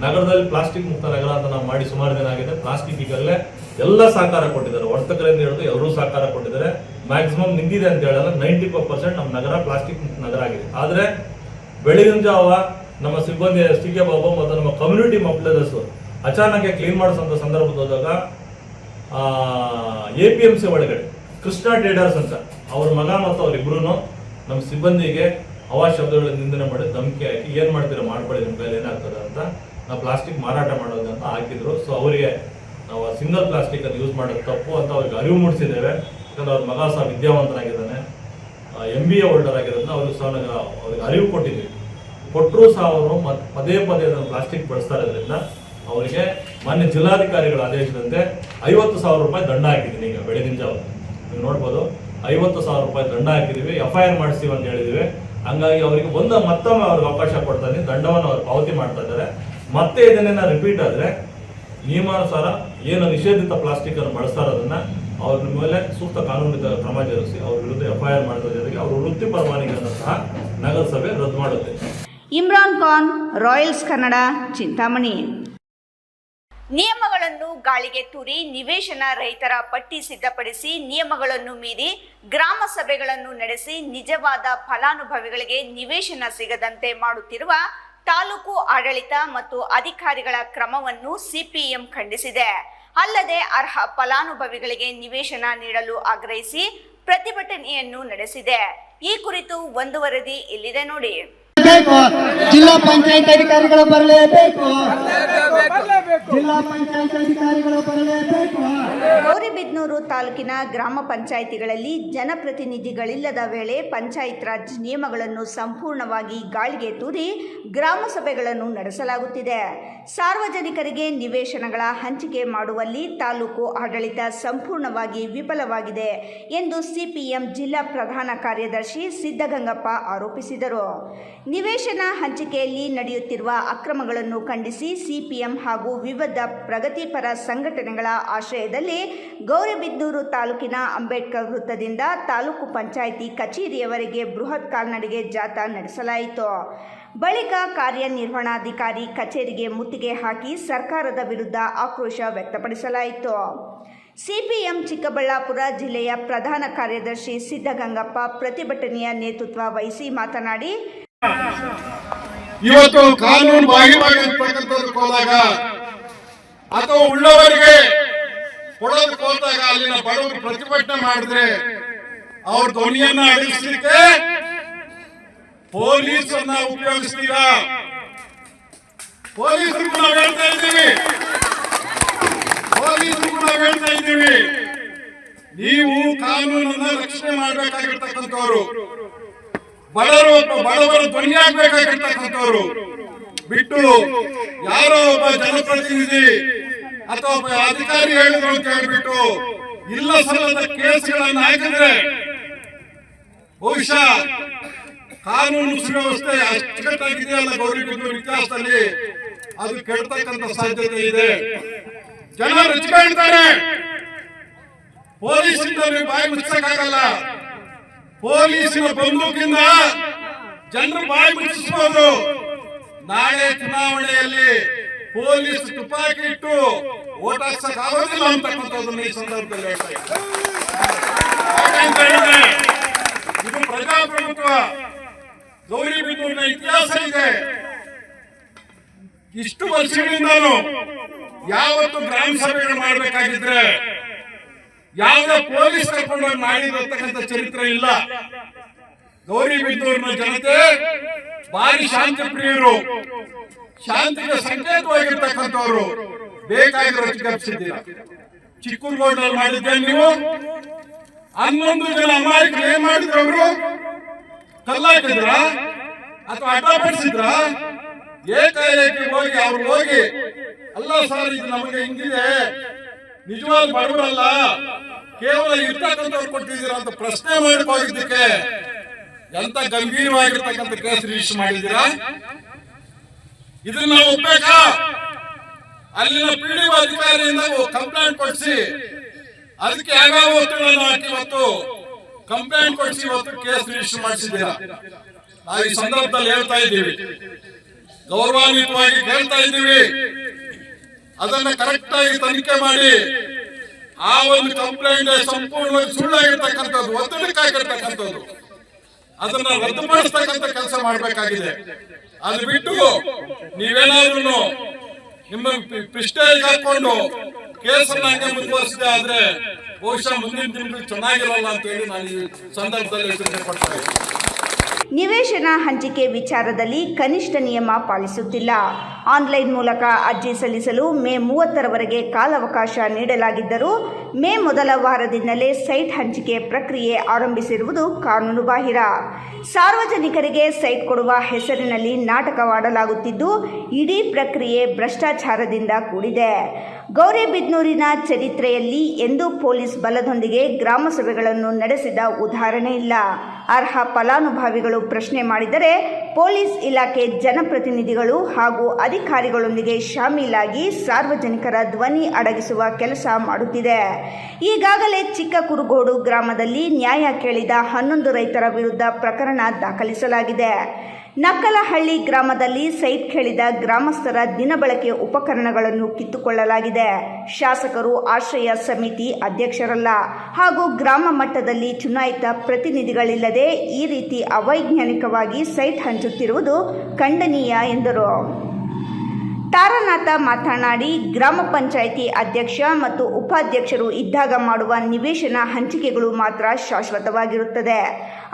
ನಗರದಲ್ಲಿ ಪ್ಲಾಸ್ಟಿಕ್ ಮುಕ್ತ ನಗರ ಅಂತ ನಾವು ಮಾಡಿ ಸುಮಾರು ದಿನ ಆಗಿದೆ. ಪ್ಲಾಸ್ಟಿಕ್ ಈಗಲೇ ಎಲ್ಲ ಸಹಕಾರ ಕೊಟ್ಟಿದ್ದಾರೆ, ವರ್ತಕರಿಂದ ಹಿಡಿದು ಎಲ್ಲರೂ ಸಹಕಾರ ಕೊಟ್ಟಿದ್ದಾರೆ. ಮ್ಯಾಕ್ಸಿಮಮ್ ನಿಂತಿದೆ ಅಂತ ಹೇಳಲ್ಲ, 95% ನಮ್ಮ ನಗರ ಪ್ಲಾಸ್ಟಿಕ್ ಮುಕ್ತ ನಗರ ಆಗಿದೆ. ಆದರೆ ಬೆಳಗಿನ ಜಾವ ನಮ್ಮ ಸಿಬ್ಬಂದಿ STK ಬಾಬು ಮತ್ತು ನಮ್ಮ ಕಮ್ಯುನಿಟಿ ಮಪ್ಲರ್ಸ್ ಅಚಾನಕ್ ಕ್ಲೀನ್ ಮಾಡಿಸೋಂಥ ಸಂದರ್ಭದಾಗ APMC ಒಳಗಡೆ ಕೃಷ್ಣ ಟ್ರೇಡರ್ಸ್ ಅಂತ ಅವ್ರ ಮಗ ಮತ್ತು ಅವರಿಬ್ರು ನಮ್ಮ ಸಿಬ್ಬಂದಿಗೆ ಶಬ್ದಗಳ ನಿಂದನೆ ಮಾಡಿ ಧಮಕಿ ಹಾಕಿ ಏನ್ ಮಾಡ್ತೀರಾ ಮಾಡ್ಕೊಳ್ಳಿ, ನಿಮ್ಮ ಕೈಲಿ ಏನಾಗ್ತದೆ ಅಂತ, ನಾವು ಪ್ಲಾಸ್ಟಿಕ್ ಮಾರಾಟ ಮಾಡೋದು ಅಂತ ಹಾಕಿದ್ರು. ಸೊ ಅವರಿಗೆ ನಾವು ಸಿಂಗಲ್ ಪ್ಲಾಸ್ಟಿಕ್ ಅನ್ನು ಯೂಸ್ ಮಾಡೋದು ತಪ್ಪು ಅಂತ ಅವ್ರಿಗೆ ಅರಿವು ಮೂಡಿಸಿದ್ದೇವೆ. ಯಾಕಂದ್ರೆ ಅವ್ರ ಮಗ ಸಹ ವಿದ್ಯಾವಂತನಾಗಿದ್ದಾನೆ, MBA ಹೋಲ್ಡರ್ ಆಗಿರೋದನ್ನ ಅವ್ರಿಗೆ ಸಹ ಅವ್ರಿಗೆ ಅರಿವು ಕೊಟ್ಟಿದ್ವಿ. ಕೊಟ್ಟರು ಸಹ ಅವರು ಪದೇ ಪದೇ ಪ್ಲಾಸ್ಟಿಕ್ ಬಳಸ್ತಾ ಇರೋದ್ರಿಂದ ಅವರಿಗೆ ಮಾನ್ಯ ಜಿಲ್ಲಾಧಿಕಾರಿಗಳ ಆದೇಶದಂತೆ 50,000 ರೂಪಾಯಿ ದಂಡ ಹಾಕಿದ್ದೀನಿ. ಈಗ ಬೆಳಗಿನ ಜಾವ ನೀವು ನೋಡ್ಬೋದು, 50,000 ರೂಪಾಯಿ ದಂಡ ಹಾಕಿದೀವಿ, FIR ಮಾಡಿಸ್ತೀವಿ ಅಂತ ಹೇಳಿದೀವಿ. ಹಂಗಾಗಿ ಅವರಿಗೆ ಮತ್ತೊಮ್ಮೆ ಅವ್ರಿಗೆ ಅವಕಾಶ ಕೊಡ್ತಾ ಇದ್ದೀನಿ, ದಂಡವನ್ನು ಅವ್ರು ಪಾವತಿ ಮಾಡ್ತಾ ಇದ್ದಾರೆ. ಮತ್ತೆ ಇದನ್ನೇನ ರಿಪೀಟ್ ಆದ್ರೆ ನಿಯಮಾನುಸಾರ ಏನು ನಿಷೇಧಿತ ಪ್ಲಾಸ್ಟಿಕ್ ಅನ್ನು ಬಳಸ್ತಾ ಇರೋದನ್ನ ಅವ್ರ ಮೇಲೆ ಸೂಕ್ತ ಕಾನೂನಿನ ಕ್ರಮ ಜರುಗಿಸಿ ಅವ್ರ ವಿರುದ್ಧ FIR ಮಾಡಿದ ಜೊತೆಗೆ ಅವ್ರ ವೃತ್ತಿ ಪರವಾನಗಿಯನ್ನು ಸಹ ನಗರಸಭೆ ರದ್ದು ಮಾಡುತ್ತೆ. ಇಮ್ರಾನ್ ಖಾನ್, ರಾಯಲ್ಸ್ ಕನ್ನಡ, ಚಿಂತಾಮಣಿ. ನಿಯಮಗಳನ್ನು ಗಾಳಿಗೆ ತೂರಿ ನಿವೇಶನ ರಹಿತರ ಪಟ್ಟಿ ಸಿದ್ಧಪಡಿಸಿ ನಿಯಮಗಳನ್ನು ಮೀರಿ ಗ್ರಾಮ ಸಭೆಗಳನ್ನು ನಡೆಸಿ ನಿಜವಾದ ಫಲಾನುಭವಿಗಳಿಗೆ ನಿವೇಶನ ಸಿಗದಂತೆ ಮಾಡುತ್ತಿರುವ ತಾಲೂಕು ಆಡಳಿತ ಮತ್ತು ಅಧಿಕಾರಿಗಳ ಕ್ರಮವನ್ನು CPM ಖಂಡಿಸಿದೆ. ಅಲ್ಲದೆ ಅರ್ಹ ಫಲಾನುಭವಿಗಳಿಗೆ ನಿವೇಶನ ನೀಡಲು ಆಗ್ರಹಿಸಿ ಪ್ರತಿಭಟನೆಯನ್ನು ನಡೆಸಿದೆ. ಈ ಕುರಿತು ಒಂದು ವರದಿ ಇಲ್ಲಿದೆ ನೋಡಿ. ಜಿಲ್ಲಾ ಪಂಚಾಯತ್ ಅಧಿಕಾರಿಗಳು ಬರಲೇಬೇಕು. ಜಿಲ್ಲಾ ಪಂಚಾಯತ್ ಅಧಿಕಾರಿಗಳು ಬರಲೇಬೇಕು. ಗೌರಿಬಿದನೂರು ತಾಲೂಕಿನ ಗ್ರಾಮ ಪಂಚಾಯಿತಿಗಳಲ್ಲಿ ಜನಪ್ರತಿನಿಧಿಗಳಿಲ್ಲದ ವೇಳೆ ಪಂಚಾಯತ್ ರಾಜ್ ನಿಯಮಗಳನ್ನು ಸಂಪೂರ್ಣವಾಗಿ ಗಾಳಿಗೆ ತೂರಿ ಗ್ರಾಮ ಸಭೆಗಳನ್ನು ನಡೆಸಲಾಗುತ್ತಿದೆ. ಸಾರ್ವಜನಿಕರಿಗೆ ನಿವೇಶನಗಳ ಹಂಚಿಕೆ ಮಾಡುವಲ್ಲಿ ತಾಲೂಕು ಆಡಳಿತ ಸಂಪೂರ್ಣವಾಗಿ ವಿಫಲವಾಗಿದೆ ಎಂದು CPM ಜಿಲ್ಲಾ ಪ್ರಧಾನ ಕಾರ್ಯದರ್ಶಿ ಸಿದ್ದಗಂಗಪ್ಪ ಆರೋಪಿಸಿದರು. ನಿವೇಶನ ಹಂಚಿಕೆಯಲ್ಲಿ ನಡೆಯುತ್ತಿರುವ ಅಕ್ರಮಗಳನ್ನು ಖಂಡಿಸಿ CPM ಹಾಗೂ ವಿವಿಧ ಪ್ರಗತಿಪರ ಸಂಘಟನೆಗಳ ಆಶ್ರಯದಲ್ಲಿ ಗೌರಿಬಿದನೂರು ತಾಲೂಕಿನ ಅಂಬೇಡ್ಕರ್ ವೃತ್ತದಿಂದ ತಾಲೂಕು ಪಂಚಾಯಿತಿ ಕಚೇರಿಯವರೆಗೆ ಬೃಹತ್ ಕಾಲ್ನಡಿಗೆ ಜಾಥಾ ನಡೆಸಲಾಯಿತು. ಬಳಿಕ ಕಾರ್ಯನಿರ್ವಹಣಾಧಿಕಾರಿ ಕಚೇರಿಗೆ ಮುತ್ತಿಗೆ ಹಾಕಿ ಸರ್ಕಾರದ ವಿರುದ್ಧ ಆಕ್ರೋಶ ವ್ಯಕ್ತಪಡಿಸಲಾಯಿತು. CPM ಚಿಕ್ಕಬಳ್ಳಾಪುರ ಜಿಲ್ಲೆಯ ಪ್ರಧಾನ ಕಾರ್ಯದರ್ಶಿ ಸಿದ್ದಗಂಗಪ್ಪ ಪ್ರತಿಭಟನೆಯ ನೇತೃತ್ವ ವಹಿಸಿ ಮಾತನಾಡಿ, ಇವತ್ತು ಕಾನೂನು ಬಾಹಿರವಾಗಿರ್ತಕ್ಕಂಥದಕ್ಕೆ ಹೋದಾಗ ಅಥವಾ ಉಳ್ಳವರಿಗೆ ಕೊಡೋದಕ್ಕೆ ಹೋದಾಗ ಅಲ್ಲಿನ ಬಡವರು ಪ್ರತಿಭಟನೆ ಮಾಡಿದ್ರೆ ಅವ್ರ ಧ್ವನಿಯನ್ನ ಅಡಗಿಸ್ಲಿಕ್ಕೆ ಪೊಲೀಸರನ್ನ ಉಪಯೋಗಿಸ್ತೀರಾ? ಪೊಲೀಸರಿಗೂ ನಾವು ಹೇಳ್ತಾ ಇದ್ದೀವಿ, ನೀವು ಕಾನೂನನ್ನ ರಕ್ಷಣೆ ಮಾಡಬೇಕಾಗಿರ್ತಕ್ಕಂಥವ್ರು, ಬಡವರ ಧ್ವನಿಯಾಗಬೇಕಾಗಿರ್ತಕ್ಕಂಥವ್ರು ಬಿಟ್ಟು ಯಾರೋ ಒಬ್ಬ ಜನಪ್ರತಿನಿಧಿ ಅಥವಾ ಒಬ್ಬ ಅಧಿಕಾರಿ ಹೇಳಿದ್ರು ಅಂತ ಹೇಳ್ಬಿಟ್ಟು ಇಲ್ಲ ಸಲ್ಲದ ಕೇಸ್ಗಳನ್ನ ಹಾಕಿದ್ರೆ ಬಹುಶಃ ಕಾನೂನು ಸುವ್ಯವಸ್ಥೆ ಅಚ್ಚುಕಟ್ಟಾಗಿದೆಯಲ್ಲ ಗೌರಿಬಿದನೂರು ಇತಿಹಾಸದಲ್ಲಿ ಅದು ಕೆಡ್ತಕ್ಕಂಥ ಸಾಧ್ಯತೆ ಇದೆ. ಜನ ರಚಿಕೊಂಡಿದ್ದಾರೆ. ಪೊಲೀಸಿಂದ ನೀವು ಬಾಯಿ ಮುಚ್ಚಕ್ಕಾಗಲ್ಲ. ಪೊಲೀಸಿನ ಬಂದೂಕಿಂದ ಜನರು ಬಾಯಿ ಮುಚ್ಚಿಸಬಹುದು. ನಾಳೆ ಚುನಾವಣೆಯಲ್ಲಿ ಪೊಲೀಸ್ ತುಪಾಕಿ ಇಟ್ಟು ಓಟ್ ಹಾಕ್ಸಕ್ ಆಗೋದಿಲ್ಲ ಅಂತಕ್ಕಂಥದ್ದನ್ನ ಈ ಸಂದರ್ಭದಲ್ಲಿ ಹೇಳ್ತಾ ಇದ್ದಾರೆ. ಇದು ಪ್ರಜಾಪ್ರಭುತ್ವ. ಗೌರಿಬಿದನೂರಿನ ಇತಿಹಾಸ ಇದೆ. ಇಷ್ಟು ವರ್ಷಗಳಿಂದಲೂ ಯಾವತ್ತು ಗ್ರಾಮ ಸಭೆಗಳು ಮಾಡಬೇಕಾಗಿದ್ರೆ ಯಾವುದೇ ಪೊಲೀಸ್ ಕರ್ಕೊಂಡು ಮಾಡಿರತಕ್ಕಂಥ ಚರಿತ್ರೆ ಇಲ್ಲ. ಗೌರಿಬಿದನೂರಿನ ಜನತೆ ಭಾರಿ ಶಾಂತಿ ಪ್ರಿಯರು, ಶಾಂತಿಗೆ ಸಂಕೇತವಾಗಿರ್ತಕ್ಕಂಥವ್ರು. ಬೇಕಾಗಿರೋ ರಚಿಸಿದ್ದೀರ. ಚಿಕ್ಕೂರ್ಗೋಡ್ನಲ್ಲಿ ಮಾಡಿದ್ದೆ ನೀವು. 11 ಜನ ಅಮಾಯಕರು ಏನ್ ಮಾಡಿದ್ರು? ಅವರು ಕಲ್ಲಾಕಿದ್ರ ಅಥವಾ ಅಡ್ಡಪಡಿಸಿದ್ರ? ಏಕಾಏಕಿ ಹೋಗಿ ಅವ್ರು ಹೋಗಿ ಅಲ್ಲ ಸರ್ ಇದು ನಮಗೆ ಹಿಂಗಿದೆ, ನಿಜವಾದ ಬಡವರಲ್ಲ, ಕೇವಲ ಇರ್ತಕ್ಕಂಥವ್ರು ಕೊಟ್ಟಿದ್ದೀರಾ ಅಂತ ಪ್ರಶ್ನೆ ಮಾಡಿಕೊಂಡಿದ್ದಕ್ಕೆ ಎಂತ ಗಂಭೀರವಾಗಿರ್ತಕ್ಕಂಥ ಕೇಸ್ ರಿಜಿಸ್ಟರ್ ಮಾಡಿದ್ದೀರಾ? ಇದನ್ನ ನಾವು ಒಪ್ಬೇಕಾ? ಅಲ್ಲಿನ ಪಿಡಿಒ ಅಧಿಕಾರಿಯಿಂದ ಕಂಪ್ಲೇಂಟ್ ಕೊಡಿಸಿ ಅದಕ್ಕೆ ಯಾವ್ಯಾವ ಒತ್ತುಗಳನ್ನು ಹಾಕಿ ಇವತ್ತು ಕಂಪ್ಲೇಂಟ್ ಕೊಡಿಸಿ ಇವತ್ತು ಕೇಸ್ ರಿಜಿಸ್ಟರ್ ಮಾಡಿಸಿದ್ದೀರಾ. ನಾವು ಈ ಸಂದರ್ಭದಲ್ಲಿ ಹೇಳ್ತಾ ಇದ್ದೀವಿ, ಗೌರವಾನ್ವಿತವಾಗಿ ಹೇಳ್ತಾ ಇದ್ದೀವಿ, ಅದನ್ನ ಕರೆಕ್ಟ್ ಆಗಿ ತನಿಖೆ ಮಾಡಿ ಆ ಒಂದು ಕಂಪ್ಲೇಂಟ್ ಸಂಪೂರ್ಣವಾಗಿ ಸುಳ್ಳಾಗಿರ್ತಕ್ಕಂಥದ್ದು, ಒತ್ತಡಕ್ಕಾಗಿರ್ತಕ್ಕಂಥದ್ದು, ಅದನ್ನ ರದ್ದುಪಡಿಸ್ತಕ್ಕಂಥ ಕೆಲಸ ಮಾಡಬೇಕಾಗಿದೆ. ಅದು ಬಿಟ್ಟು ನೀವೇನಾದ್ರೂ ನಿಮ್ಮ ಪ್ರಿಸ್ಟೇಜ್ ಹಾಕೊಂಡು ಕೇಸನ್ನ ಹಂಗೆ ಮುಂದುವರಿಸಿದೆ ಆದ್ರೆ ಬಹುಶಃ ಮುಂದಿನ ದಿನಗಳು ಚೆನ್ನಾಗಿರಲ್ಲ ಅಂತ ಹೇಳಿ ನಾನು ಈ ಸಂದರ್ಭದಲ್ಲಿ ಎಚ್ಚರಿಕೆ ಕೊಡ್ತಾ ಇದ್ದೀನಿ. ನಿವೇಶನ ಹಂಚಿಕೆ ವಿಚಾರದಲ್ಲಿ ಕನಿಷ್ಠ ನಿಯಮ ಪಾಲಿಸುತ್ತಿಲ್ಲ. ಆನ್ಲೈನ್ ಮೂಲಕ ಅರ್ಜಿ ಸಲ್ಲಿಸಲು ಮೇ 30ರವರೆಗೆ ಕಾಲಾವಕಾಶ ನೀಡಲಾಗಿದ್ದರೂ ಮೇ ಮೊದಲ ವಾರದಿಂದಲೇ ಸೈಟ್ ಹಂಚಿಕೆ ಪ್ರಕ್ರಿಯೆ ಆರಂಭಿಸಿರುವುದು ಕಾನೂನುಬಾಹಿರ. ಸಾರ್ವಜನಿಕರಿಗೆ ಸೈಟ್ ಕೊಡುವ ಹೆಸರಿನಲ್ಲಿ ನಾಟಕವಾಡಲಾಗುತ್ತಿದ್ದು ಇಡೀ ಪ್ರಕ್ರಿಯೆ ಭ್ರಷ್ಟಾಚಾರದಿಂದ ಕೂಡಿದೆ. ಗೌರಿಬಿದನೂರಿನ ಚರಿತ್ರೆಯಲ್ಲಿ ಎಂದೂ ಪೊಲೀಸ್ ಬಲದೊಂದಿಗೆ ಗ್ರಾಮ ಸಭೆಗಳನ್ನು ನಡೆಸಿದ ಉದಾಹರಣೆ ಇಲ್ಲ. ಅರ್ಹ ಫಲಾನುಭವಿಗಳು ಪ್ರಶ್ನೆ ಮಾಡಿದರೆ ಪೊಲೀಸ್ ಇಲಾಖೆ ಜನಪ್ರತಿನಿಧಿಗಳು ಹಾಗೂ ಅಧಿಕಾರಿಗಳೊಂದಿಗೆ ಶಾಮೀಲಾಗಿ ಸಾರ್ವಜನಿಕರ ಧ್ವನಿ ಅಡಗಿಸುವ ಕೆಲಸ ಮಾಡುತ್ತಿದೆ. ಈಗಾಗಲೇ ಚಿಕ್ಕಕುರುಗೋಡು ಗ್ರಾಮದಲ್ಲಿ ನ್ಯಾಯ ಕೇಳಿದ 11 ರೈತರ ವಿರುದ್ಧ ಪ್ರಕರಣ ದಾಖಲಿಸಲಾಗಿದೆ. ನಕ್ಕಲಹಳ್ಳಿ ಗ್ರಾಮದಲ್ಲಿ ಸೈಟ್ ಕೇಳಿದ ಗ್ರಾಮಸ್ಥರ ದಿನಬಳಕೆ ಉಪಕರಣಗಳನ್ನು ಕಿತ್ತುಕೊಳ್ಳಲಾಗಿದೆ. ಶಾಸಕರು ಆಶ್ರಯ ಸಮಿತಿ ಅಧ್ಯಕ್ಷರಲ್ಲ ಹಾಗೂ ಗ್ರಾಮ ಮಟ್ಟದಲ್ಲಿ ಚುನಾಯಿತ ಪ್ರತಿನಿಧಿಗಳಿಲ್ಲದೆ ಈ ರೀತಿ ಅವೈಜ್ಞಾನಿಕವಾಗಿ ಸೈಟ್ ಹಂಚುತ್ತಿರುವುದು ಖಂಡನೀಯ ಎಂದರು. ತಾರನಾಥ ಮಾತನಾಡಿ, ಗ್ರಾಮ ಪಂಚಾಯಿತಿ ಅಧ್ಯಕ್ಷ ಮತ್ತು ಉಪಾಧ್ಯಕ್ಷರು ಇದ್ದಾಗ ಮಾಡುವ ನಿವೇಶನ ಹಂಚಿಕೆಗಳು ಮಾತ್ರ ಶಾಶ್ವತವಾಗಿರುತ್ತದೆ.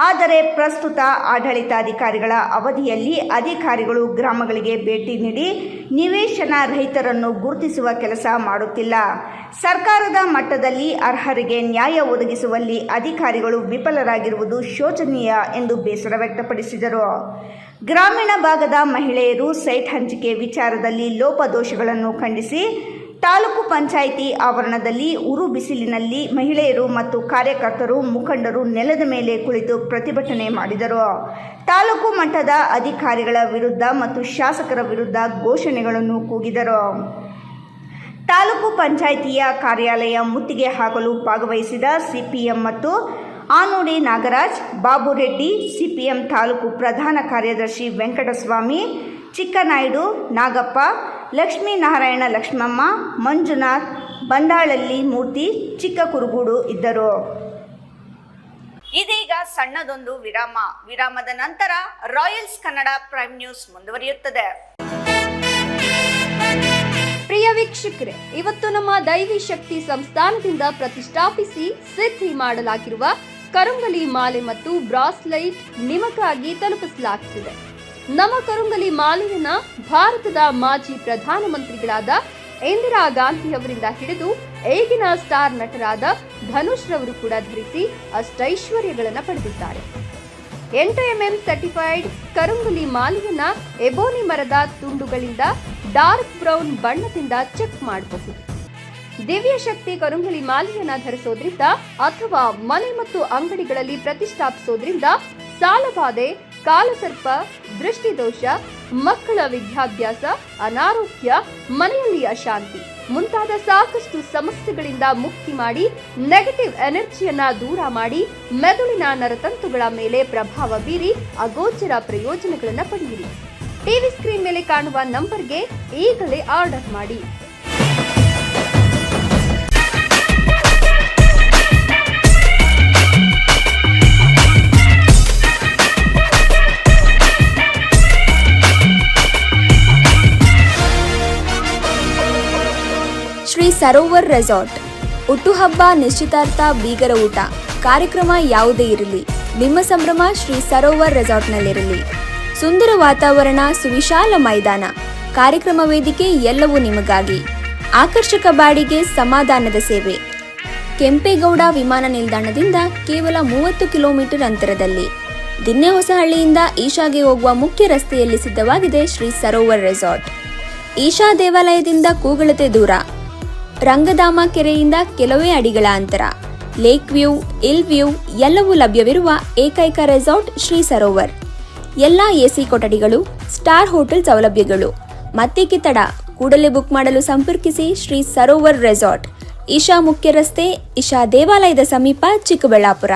ಆದರೆ ಪ್ರಸ್ತುತ ಆಡಳಿತಾಧಿಕಾರಿಗಳ ಅವಧಿಯಲ್ಲಿ ಅಧಿಕಾರಿಗಳು ಗ್ರಾಮಗಳಿಗೆ ಭೇಟಿ ನೀಡಿ ನಿವೇಶನ ರಹಿತರನ್ನು ಗುರುತಿಸುವ ಕೆಲಸ ಮಾಡುತ್ತಿಲ್ಲ. ಸರ್ಕಾರದ ಮಟ್ಟದಲ್ಲಿ ಅರ್ಹರಿಗೆ ನ್ಯಾಯ ಒದಗಿಸುವಲ್ಲಿ ಅಧಿಕಾರಿಗಳು ವಿಫಲರಾಗಿರುವುದು ಶೋಚನೀಯ ಎಂದು ಬೇಸರ ವ್ಯಕ್ತಪಡಿಸಿದರು. ಗ್ರಾಮೀಣ ಭಾಗದ ಮಹಿಳೆಯರು ಸೈಟ್ ಹಂಚಿಕೆ ವಿಚಾರದಲ್ಲಿ ಲೋಪದೋಷಗಳನ್ನು ಖಂಡಿಸಿ ತಾಲೂಕು ಪಂಚಾಯಿತಿ ಆವರಣದಲ್ಲಿ ಉರು ಬಿಸಿಲಿನಲ್ಲಿ ಮಹಿಳೆಯರು ಮತ್ತು ಕಾರ್ಯಕರ್ತರು ಮುಖಂಡರು ನೆಲದ ಮೇಲೆ ಕುಳಿತು ಪ್ರತಿಭಟನೆ ಮಾಡಿದರು. ತಾಲೂಕು ಮಟ್ಟದ ಅಧಿಕಾರಿಗಳ ವಿರುದ್ಧ ಮತ್ತು ಶಾಸಕರ ವಿರುದ್ಧ ಘೋಷಣೆಗಳನ್ನು ಕೂಗಿದರು. ತಾಲೂಕು ಪಂಚಾಯಿತಿಯ ಕಾರ್ಯಾಲಯ ಮುತ್ತಿಗೆ ಹಾಕಲು ಭಾಗವಹಿಸಿದ ಸಿಪಿಎಂ ಮತ್ತು ಆನೋಡಿ ನಾಗರಾಜ್, ಬಾಬುರೆಡ್ಡಿ, ಸಿಪಿಎಂ ತಾಲೂಕು ಪ್ರಧಾನ ಕಾರ್ಯದರ್ಶಿ ವೆಂಕಟಸ್ವಾಮಿ, ಚಿಕ್ಕನಾಯ್ಡು, ನಾಗಪ್ಪ, ಲಕ್ಷ್ಮೀನಾರಾಯಣ, ಲಕ್ಷ್ಮಮ್ಮ, ಮಂಜುನಾಥ್, ಬಂದಾಳಲ್ಲಿ ಮೂರ್ತಿ, ಚಿಕ್ಕಕುರುಗೋಡು ಇದ್ದರು. ಇದೀಗ ಸಣ್ಣದೊಂದು ವಿರಾಮ. ವಿರಾಮದ ನಂತರ ರಾಯಲ್ಸ್ ಕನ್ನಡ ಪ್ರೈಮ್ ನ್ಯೂಸ್ ಮುಂದುವರಿಯುತ್ತದೆ. ಪ್ರಿಯ ವೀಕ್ಷಕರೇ, ಇವತ್ತು ನಮ್ಮ ದೈವಿ ಶಕ್ತಿ ಸಂಸ್ಥಾನದಿಂದ ಪ್ರತಿಷ್ಠಾಪಿಸಿ ಸಿದ್ಧಿ ಮಾಡಲಾಗಿರುವ ಕರುಂಗಲಿ ಮಾಲೆ ಮತ್ತು ಬ್ರಾಸ್ಲೈಟ್ ನಿಮಗಾಗಿ ತಲುಪಿಸಲಾಗುತ್ತಿದೆ. ನಮ್ಮ ಕರುಂಗಲಿ ಮಾಲೆಯನ್ನ ಭಾರತದ ಮಾಜಿ ಪ್ರಧಾನಮಂತ್ರಿಗಳಾದ ಇಂದಿರಾ ಗಾಂಧಿ ಅವರಿಂದ ಹಿಡಿದು ಈಗಿನ ಸ್ಟಾರ್ ನಟರಾದ ಧನುಷ್ ರವರು ಕೂಡ ಧರಿಸಿ ಅಷ್ಟೈಶ್ವರ್ಯಗಳನ್ನು ಪಡೆದಿದ್ದಾರೆ. 8 mm ಸರ್ಟಿಫೈಡ್ ಕರುಂಗಲಿ ಮಾಲೆಯನ್ನ ಎಬೋನಿ ಮರದ ತುಂಡುಗಳಿಂದ ಡಾರ್ಕ್ ಬ್ರೌನ್ ಬಣ್ಣದಿಂದ ಚೆಕ್ ಮಾಡಬಹುದು. ದಿವ್ಯ ಶಕ್ತಿ ಕರುಂಗಲಿ ಮಾಲೆಯನ್ನ ಧರಿಸೋದ್ರಿಂದ ಅಥವಾ ಮನೆ ಮತ್ತು ಅಂಗಡಿಗಳಲ್ಲಿ ಪ್ರತಿಷ್ಠಾಪಿಸೋದ್ರಿಂದ ಸಾಲಬಾಧೆ, ಕಾಲಸರ್ಪ, ದೃಷ್ಟಿದೋಷ, ಮಕ್ಕಳ ವಿದ್ಯಾಭ್ಯಾಸ, ಅನಾರೋಗ್ಯ, ಮನೆಯಲ್ಲಿ ಅಶಾಂತಿ ಮುಂತಾದ ಸಾಕಷ್ಟು ಸಮಸ್ಯೆಗಳಿಂದ ಮುಕ್ತಿ ಮಾಡಿ ನೆಗೆಟಿವ್ ಎನರ್ಜಿಯನ್ನ ದೂರ ಮಾಡಿ ಮೆದುಳಿನ ನರತಂತುಗಳ ಮೇಲೆ ಪ್ರಭಾವ ಬೀರಿ ಅಗೋಚರ ಪ್ರಯೋಜನಗಳನ್ನು ಪಡೆಯಿರಿ. ಟಿವಿ ಸ್ಕ್ರೀನ್ ಮೇಲೆ ಕಾಣುವ ನಂಬರ್ಗೆ ಈಗಲೇ ಆರ್ಡರ್ ಮಾಡಿ. ಶ್ರೀ ಸರೋವರ್ ರೆಸಾರ್ಟ್. ಹುಟ್ಟುಹಬ್ಬ, ನಿಶ್ಚಿತಾರ್ಥ, ಬೀಗರ ಊಟ, ಕಾರ್ಯಕ್ರಮ ಯಾವುದೇ ಇರಲಿ, ನಿಮ್ಮ ಸಂಭ್ರಮ ಶ್ರೀ ಸರೋವರ್ ರೆಸಾರ್ಟ್ನಲ್ಲಿರಲಿ. ಸುಂದರ ವಾತಾವರಣ, ಸುವಿಶಾಲ ಮೈದಾನ, ಕಾರ್ಯಕ್ರಮ ವೇದಿಕೆ ಎಲ್ಲವೂ ನಿಮಗಾಗಿ. ಆಕರ್ಷಕ ಬಾಡಿಗೆ, ಸಮಾಧಾನದ ಸೇವೆ. ಕೆಂಪೇಗೌಡ ವಿಮಾನ ನಿಲ್ದಾಣದಿಂದ ಕೇವಲ 30 ಕಿಲೋಮೀಟರ್ ಅಂತರದಲ್ಲಿ, ದಿನ್ನೆಹೊಸಹಳ್ಳಿಯಿಂದ ಈಶಾಗೆ ಹೋಗುವ ಮುಖ್ಯ ರಸ್ತೆಯಲ್ಲಿ ಸಿದ್ಧವಾಗಿದೆ ಶ್ರೀ ಸರೋವರ್ ರೆಸಾರ್ಟ್. ಈಶಾ ದೇವಾಲಯದಿಂದ ಕೂಗಳತೆ ದೂರ, ರಂಗಧಾಮ ಕೆರೆಯಿಂದ ಕೆಲವೇ ಅಡಿಗಳ ಅಂತರ, ಲೇಕ್ ವ್ಯೂ, ಹಿಲ್ ವ್ಯೂ ಎಲ್ಲವೂ ಲಭ್ಯವಿರುವ ಏಕೈಕ ರೆಸಾರ್ಟ್ ಶ್ರೀ ಸರೋವರ್. ಎಲ್ಲ ಎಸಿ ಕೊಠಡಿಗಳು, ಸ್ಟಾರ್ ಹೋಟೆಲ್ ಸೌಲಭ್ಯಗಳು. ಮತ್ತೇಕೆ ತಡ? ಕೂಡಲೇ ಬುಕ್ ಮಾಡಲು ಸಂಪರ್ಕಿಸಿ ಶ್ರೀ ಸರೋವರ್ ರೆಸಾರ್ಟ್, ಈಶಾ ಮುಖ್ಯ ರಸ್ತೆ, ಈಶಾ ದೇವಾಲಯದ ಸಮೀಪ, ಚಿಕ್ಕಬಳ್ಳಾಪುರ.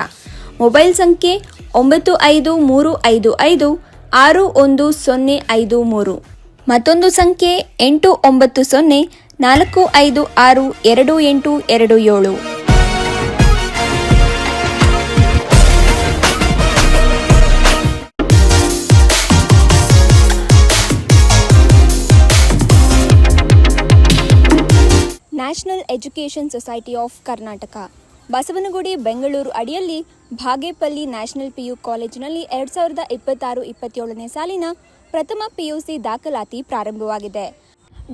ಮೊಬೈಲ್ ಸಂಖ್ಯೆ 9555611053. ಮತ್ತೊಂದು ಸಂಖ್ಯೆ 8904562827. National education society of Karnataka, Basavanagudi, Bengaluru ಅಡಿಯಲ್ಲಿ ಭಾಗೇಪಲ್ಲಿ ನ್ಯಾಷನಲ್ PU ಕಾಲೇಜಿನಲ್ಲಿ 2026-27ನೇ ಸಾಲಿನ ಪ್ರಥಮ PUC ದಾಖಲಾತಿ ಪ್ರಾರಂಭವಾಗಿದೆ.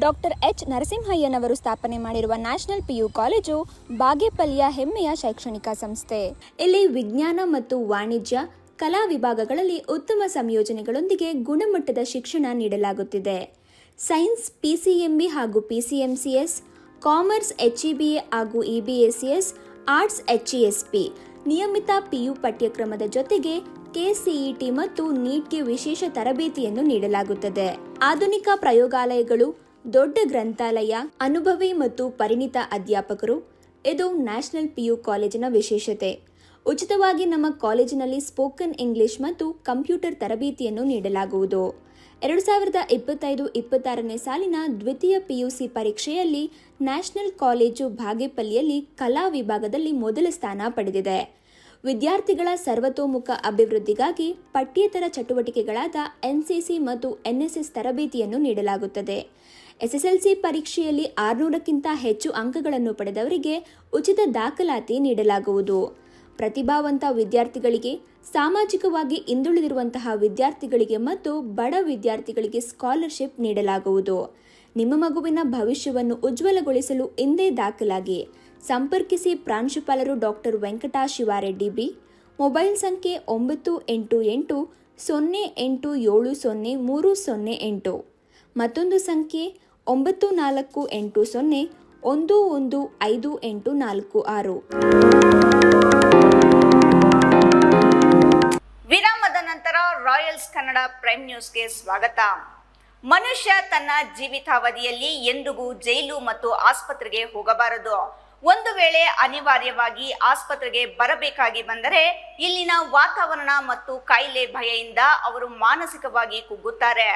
Doctor H. ನರಸಿಂಹಯ್ಯನವರು ಸ್ಥಾಪನೆ ಮಾಡಿರುವ ನ್ಯಾಷನಲ್ PU ಕಾಲೇಜು ಬಾಗೇಪಲ್ಲಿಯ ಹೆಮ್ಮೆಯ ಶೈಕ್ಷಣಿಕ ಸಂಸ್ಥೆ. ಇಲ್ಲಿ ವಿಜ್ಞಾನ ಮತ್ತು ವಾಣಿಜ್ಯ, ಕಲಾ ವಿಭಾಗಗಳಲ್ಲಿ ಉತ್ತಮ ಸಂಯೋಜನೆಗಳೊಂದಿಗೆ ಗುಣಮಟ್ಟದ ಶಿಕ್ಷಣ ನೀಡಲಾಗುತ್ತಿದೆ. ಸೈನ್ಸ್ PCMB ಹಾಗೂ PCMCS, ಕಾಮರ್ಸ್ HEBA ಹಾಗೂ EBACS, ಆರ್ಟ್ಸ್ HESP, ನಿಯಮಿತ PU ಪಠ್ಯಕ್ರಮದ ಜೊತೆಗೆ KCET ಮತ್ತು ನೀಟ್ಗೆ ವಿಶೇಷ ತರಬೇತಿಯನ್ನು ನೀಡಲಾಗುತ್ತದೆ. ಆಧುನಿಕ ಪ್ರಯೋಗಾಲಯಗಳು, ದೊಡ್ಡ ಗ್ರಂಥಾಲಯ, ಅನುಭವಿ ಮತ್ತು ಪರಿಣಿತ ಅಧ್ಯಾಪಕರು ಇದು ನ್ಯಾಷನಲ್ PU ಕಾಲೇಜಿನ ವಿಶೇಷತೆ. ಉಚಿತವಾಗಿ ನಮ್ಮ ಕಾಲೇಜಿನಲ್ಲಿ ಸ್ಪೋಕನ್ ಇಂಗ್ಲಿಷ್ ಮತ್ತು ಕಂಪ್ಯೂಟರ್ ತರಬೇತಿಯನ್ನು ನೀಡಲಾಗುವುದು. 2025-26ನೇ ಸಾಲಿನ ದ್ವಿತೀಯ PUC ಪರೀಕ್ಷೆಯಲ್ಲಿ ನ್ಯಾಷನಲ್ ಕಾಲೇಜು ಬಾಗೇಪಲ್ಲಿಯಲ್ಲಿ ಕಲಾ ವಿಭಾಗದಲ್ಲಿ ಮೊದಲ ಸ್ಥಾನ ಪಡೆದಿದೆ. ವಿದ್ಯಾರ್ಥಿಗಳ ಸರ್ವತೋಮುಖ ಅಭಿವೃದ್ಧಿಗಾಗಿ ಪಠ್ಯೇತರ ಚಟುವಟಿಕೆಗಳಾದ NCC ಮತ್ತು NSS ತರಬೇತಿಯನ್ನು ನೀಡಲಾಗುತ್ತದೆ. SSLC ಪರೀಕ್ಷೆಯಲ್ಲಿ 600ಕ್ಕಿಂತ ಹೆಚ್ಚು ಅಂಕಗಳನ್ನು ಪಡೆದವರಿಗೆ ಉಚಿತ ದಾಖಲಾತಿ ನೀಡಲಾಗುವುದು. ಪ್ರತಿಭಾವಂತ ವಿದ್ಯಾರ್ಥಿಗಳಿಗೆ, ಸಾಮಾಜಿಕವಾಗಿ ಹಿಂದುಳಿದಿರುವಂತಹ ವಿದ್ಯಾರ್ಥಿಗಳಿಗೆ ಮತ್ತು ಬಡ ವಿದ್ಯಾರ್ಥಿಗಳಿಗೆ ಸ್ಕಾಲರ್ಶಿಪ್ ನೀಡಲಾಗುವುದು. ನಿಮ್ಮ ಮಗುವಿನ ಭವಿಷ್ಯವನ್ನು ಉಜ್ವಲಗೊಳಿಸಲು ಇಂದೇ ದಾಖಲಾಗಿ. ಸಂಪರ್ಕಿಸಿ ಪ್ರಾಂಶುಪಾಲರು doctor Venkata Shivareddy B. Mobile ಸಂಖ್ಯೆ 98870308. ಮತ್ತೊಂದು ಸಂಖ್ಯೆ 9480115846. ವಿರಾಮದ ನಂತರ ರಾಯಲ್ಸ್ ಕನ್ನಡ ಪ್ರೈಮ್ ನ್ಯೂಸ್ಗೆ ಸ್ವಾಗತ. ಮನುಷ್ಯ ತನ್ನ ಜೀವಿತಾವಧಿಯಲ್ಲಿ ಎಂದಿಗೂ ಜೈಲು ಮತ್ತು ಆಸ್ಪತ್ರೆಗೆ ಹೋಗಬಾರದು. ಒಂದು ವೇಳೆ ಅನಿವಾರ್ಯವಾಗಿ ಆಸ್ಪತ್ರೆಗೆ ಬರಬೇಕಾಗಿ ಬಂದರೆ ಇಲ್ಲಿನ ವಾತಾವರಣ ಮತ್ತು ಕಾಯಿಲೆ ಭಯದಿಂದ ಅವರು ಮಾನಸಿಕವಾಗಿ ಕುಗ್ಗುತ್ತಾರೆ.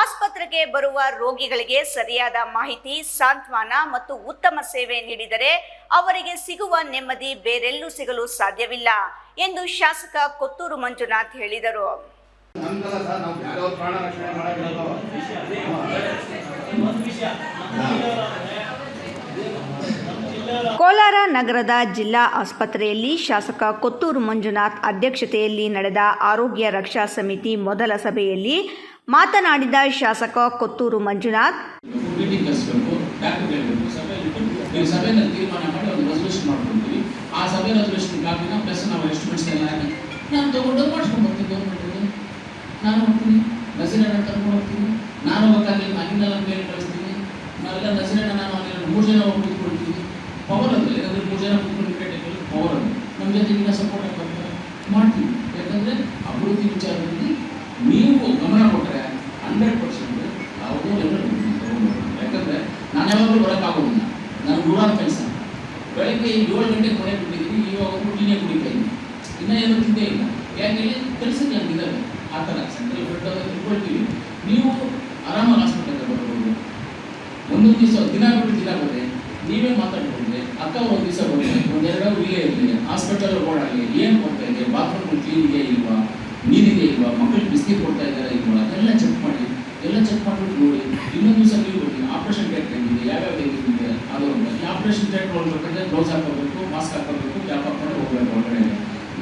ಆಸ್ಪತ್ರೆಗೆ ಬರುವ ರೋಗಿಗಳಿಗೆ ಸರಿಯಾದ ಮಾಹಿತಿ, ಸಾಂತ್ವನ ಮತ್ತು ಉತ್ತಮ ಸೇವೆ ನೀಡಿದರೆ ಅವರಿಗೆ ಸಿಗುವ ನೆಮ್ಮದಿ ಬೇರೆಲ್ಲೂ ಸಿಗಲು ಸಾಧ್ಯವಿಲ್ಲ ಎಂದು ಶಾಸಕ ಕೊತ್ತೂರು ಮಂಜುನಾಥ್ ಹೇಳಿದರು. ಕೋಲಾರ ನಗರದ ಜಿಲ್ಲಾ ಆಸ್ಪತ್ರೆಯಲ್ಲಿ ಶಾಸಕ ಕೊತ್ತೂರು ಮಂಜುನಾಥ್ ಅಧ್ಯಕ್ಷತೆಯಲ್ಲಿ ನಡೆದ ಆರೋಗ್ಯ ರಕ್ಷಾ ಸಮಿತಿ ಮೊದಲ ಸಭೆಯಲ್ಲಿ ಮಾತನಾಡಿದ ಶಾಸಕ ಕೊತ್ತೂರು ಮಂಜುನಾಥ್, ಈಗ ಸಭೆಯಲ್ಲಿ ತೀರ್ಮಾನ ಮಾಡಿ ಒಂದು ರೆಸಲ್ಯೂಷನ್ ಮಾಡ್ಕೊಳ್ತೀವಿ. ಆ ಸಭೆ ರೆಸಲ್ಯೂಷನ್ ಕಾಪಿನ ಪ್ಲಸ್ ನಾವು ಎಸ್ಟಿಮೇಟ್ಸ್ ಎಲ್ಲ ನಾನು ತೊಗೊಂಡು ಮಾಡಿಸ್ಕೊಂಡು ಬರ್ತೀನಿ ಗೌರ್ಮೆಂಟಿಗೆ. ನಾನು ಹೋಗ್ತೀನಿ ನಸೀರಣ್ಣ ಕರ್ಕೊಂಡು ಹೋಗ್ತೀನಿ. ನಾನು ಹೋಗೋಕ್ಕಾಗಲಿ ಅಲ್ಲಿಂದೆಲ್ಲ ಮೇಲೆ ಕಳಿಸ್ತೀನಿ. ನಾವೆಲ್ಲ ನಸೀರಣ್ಣ ನಾನು ಅಲ್ಲಿ 3 ಜನ ಹೋಗಿ ಕೂತ್ಕೊಳ್ತೀವಿ. ಪವರ್ ಅದು, ಯಾಕಂದರೆ 3 ಜನ ಕೂತ್ಕೊಂಡು ಕ್ರಿಕೆಟ್ ಪವರ್ ಅದು ನಮ್ಮ ಜೊತೆಗಿನ ಸಪೋರ್ಟ್ ಬರ್ತಾರೆ ಮಾಡ್ತೀವಿ. ಯಾಕಂದರೆ ಅಭಿವೃದ್ಧಿ ವಿಚಾರದಲ್ಲಿ ನೀವು ಗಮನ ಕೊಟ್ಟರೆ 100% ಯಾವುದೋ ಲೆವೆಲ್ ತಗೊಂಡು. ಯಾಕಂದರೆ ನಾನು ಯಾವಾಗಲೂ ಬರೋಕ್ಕಾಗೋದಿಲ್ಲ, ನಾನು ನೂರಾರು ಕೆಲಸ. ಬೆಳಗ್ಗೆ 7 ಗಂಟೆಗೆ ಮನೆ ಬಿಟ್ಟಿದ್ದೀನಿ, ಇವಾಗ ಟೀನೇ ಕುಡಿತಾ ಇದ್ದೀನಿ, ಇನ್ನೂ ಏನೂ ತಿಂದೇ ಇಲ್ಲ. ಯಾಕೆ ಕೆಲಸಕ್ಕೆ ನನಗಿದ್ದಾವೆ ಆ ಥರ ಸೆಂಟ್ರಲ್ ಬೆಡ್ ತಿಳ್ಕೊಳ್ತೀವಿ. ನೀವು ಆರಾಮಾಗಿ ಹಾಸ್ಪಿಟಲ್ಗೆ ಬರ್ಬೋದು. ಒಂದೊಂದು ದಿವಸ ದಿನ ಬಿಟ್ಟು ದಿನ ಬರಲಿ, ನೀವೇ ಮಾತಾಡ್ಕೊಂಡ್ರೆ ಅಕ್ಕ ಒಂದು ದಿವಸ ಬರಲಿ, 1-2 ಅವರ್ ಇಲ್ಲೇ ಇರಲಿ, ಹಾಸ್ಪಿಟಲ್ ಓಡಾಡಲಿ, ಏನು ಕೊಡ್ತಾ ಇದೆ, ಬಾತ್ರೂಮ್ ಕ್ಲೀನ್ ಇದೆಯಾ ಇಲ್ವಾ, ನೀರಿದೆ ಇಲ್ವಾ, ಮಕ್ಕಳಿಗೆ ಬಿಸ್ಕೀಟ್ ಕೊಡ್ತಾ ಇದ್ದಾರಾ ಇಲ್ವಾ, ಅದೆಲ್ಲ ಚೆಕ್ ಮಾಡಿ. ಎಲ್ಲ ಚೆಕ್ ಮಾಡಿಬಿಟ್ಟು ನೋಡಿ. ಇನ್ನೊಂದು ದಿವಸ ನೀವು ಬರ್ತೀನಿ, ಆಪ್ರೇಷನ್ ಥಿಯೇಟರ್ ಹೆಂಗಿದೆ, ಯಾವ್ಯಾವ ಹೆಂಗಿದೆ ಅದು ಅಂತ. ಈ ಆಪ್ರೇಷನ್ ಥಿಯೇಟರ್ ಹೋಗ್ಬೇಕಂದ್ರೆ ಗ್ಲೌಸ್ ಹಾಕೋಬೇಕು, ಮಾಸ್ಕ್ ಹಾಕೋಬೇಕು, ಕ್ಯಾಪ್ ಹಾಕೊಂಡು ಹೋಗ್ಬೇಕು ಹೊರಗಡೆ.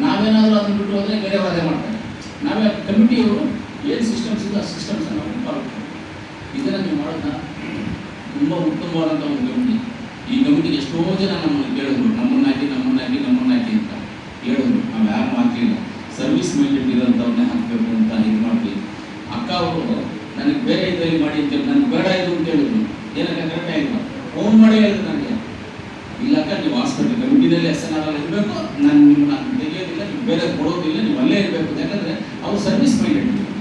ನಾವೇನಾದರೂ ಅದನ್ನು ಬಿಟ್ಟು ಹೋದರೆ ಬೇರೆ ವಾದ ಮಾಡ್ತಾರೆ. ನಾವೇ ಕಮಿಟಿಯವರು ಏನು ಸಿಸ್ಟಮ್ಸ್ ಇದೆ ಆ ಸಿಸ್ಟಮ್ಸನ್ನು ನಾವು ಫಾಲೋ ಮಾಡ್ತೀವಿ. ಇದನ್ನು ನೀವು ಮಾಡೋದನ್ನ ತುಂಬ ಉತ್ತಮವಾದಂಥ ಒಂದು ಕಮಿಟಿ. ಈ ಕಮಿಟಿಗೆ ಎಷ್ಟೋ ಜನ ನಮ್ಮನ್ನು ಕೇಳಿದ್ರು, ನಮ್ಮನ್ನಾಕಿ ಅಂತ ಹೇಳಿದ್ರು. ನಾವು ಯಾರು ಮಾತಿಲ್ಲ, ಸರ್ವಿಸ್ ಮೈಂಡೆಡ್ ಇರೋಂಥವ್ರನ್ನೇ ಹಾಕಬೇಕು ಅಂತ ಇದು ಮಾಡ್ತೀವಿ. ಅಕ್ಕ ಅವರು ನನಗೆ ಬೇರೆ ಇದರಲ್ಲಿ ಮಾಡಿ ಅಂತೇಳಿ ನನಗೆ ಬೇಡ ಇದು ಅಂತ ಹೇಳಿದ್ರು. ಏನಕ್ಕೆ ಕರೆಕ್ಟ್ ಆಗಿಲ್ಲ, ಫೋನ್ ಮಾಡಿ ಹೇಳಿದ್ರು ನನಗೆ, ಇಲ್ಲಕ್ಕ ನೀವು ಹಾಸ್ಪಿಟಲ್ ಕಮಿಟಿನಲ್ಲಿ SNR ಇರಬೇಕು, ನಾನು ನಿಮ್ಮನ್ನ ತೆಗೆಯೋದಿಲ್ಲ, ನೀವು ಬೇರೆ ಕೊಡೋದಿಲ್ಲ, ನೀವು ಅಲ್ಲೇ ಇರಬೇಕು. ಯಾಕಂದರೆ ಅವರು ಸರ್ವಿಸ್ ಮೈಂಡೆಡ್ ಇರಬೇಕು.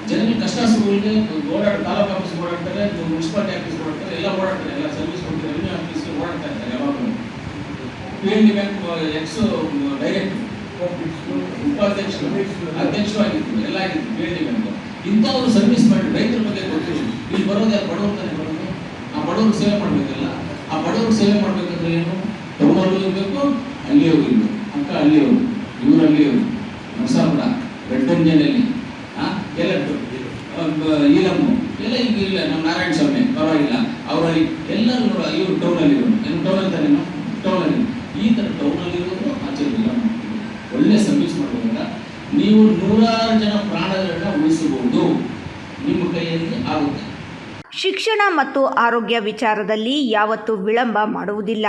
ಜನರಿಗೆ ಕಷ್ಟ ಸುಖಗಳಿಗೆ ತಾಲೂಕು ಆಫೀಸ್ ಓಡಾಡ್ತಾರೆ, ಮುನ್ಸಿಪಾಲಿಟಿ ಆಫೀಸ್ ಓಡಾಡ್ತಾರೆ, ಎಲ್ಲ ಓಡಾಡ್ತಾರೆ, ಎಲ್ಲ ಸರ್ವಿಸ್ ಕೊಡ್ತಾರೆ, ರೆವಿನ್ಯೂ ಆಫೀಸ್ಗೆ ಓಡಾಡ್ತಾ ಇರ್ತಾರೆ. ಯಾವಾಗಲೂ PNB ಬ್ಯಾಂಕ್ ಎಕ್ಸ್ ಡೈರೆಕ್ಟರ್, ಉಪಾಧ್ಯಕ್ಷರು, ಅಧ್ಯಕ್ಷರು ಆಗಿರ್ತೀವಿ, ಎಲ್ಲ ಆಗಿರ್ತೀವಿ PNB ಬ್ಯಾಂಕ್. ಇಂಥವ್ರು ಸರ್ವಿಸ್ ಮಾಡಿ ರೈತರ ಬಗ್ಗೆ ಗೊತ್ತಿಲ್ಲ. ಇಲ್ಲಿ ಬರೋದು ಯಾರು ಬಡವರು ತಾನೇ ಬರೋದು. ಆ ಬಡವ್ರಿಗೆ ಸೇವೆ ಮಾಡಬೇಕಲ್ಲ. ಆ ಬಡವ್ರಿಗೆ ಸೇವೆ ಮಾಡಬೇಕಂದ್ರೆ ಏನು, ಟೌನಲ್ಲೂ ಇರಬೇಕು, ಅಲ್ಲಿಯೂ ಇರಬೇಕು. ಅಕ್ಕ ಅಲ್ಲಿಯವರು, ಇವರು ಅಲ್ಲಿಯವರು, ನರಸಾಪುರ, ಬೆಟ್ಟಂಜನಲ್ಲಿ ಎಲ್ಲ ಈಲಮ್ಮು ಎಲ್ಲ ಈಗ ಇಲ್ಲ, ನಮ್ಮ ನಾರಾಯಣ ಸ್ವಾಮಿ ಪರವಾಗಿಲ್ಲ, ಅವರಲ್ಲಿ ಎಲ್ಲರೂ ನೋಡ, ಇವರು ಟೌನಲ್ಲಿರೋರು, ಏನು ಟೌನಲ್ಲಿ ತಾನೇ ಟೌನಲ್ಲಿ. ಈ ಥರ ಟೌನಲ್ಲಿರೋರು ಆಚರಣೆ ಒಳ್ಳೆ ಸರ್ವಿಸ್ ಮಾಡೋದ್ರಿಂದ ನೀವು 100 ಜನ ಪ್ರಾಣಗಳನ್ನ ಉಳಿಸಬಹುದು, ನಿಮ್ಮ ಕೈಯಲ್ಲಿ ಆಗುತ್ತೆ. ಶಿಕ್ಷಣ ಮತ್ತು ಆರೋಗ್ಯ ವಿಚಾರದಲ್ಲಿ ಯಾವತ್ತೂ ವಿಳಂಬ ಮಾಡುವುದಿಲ್ಲ.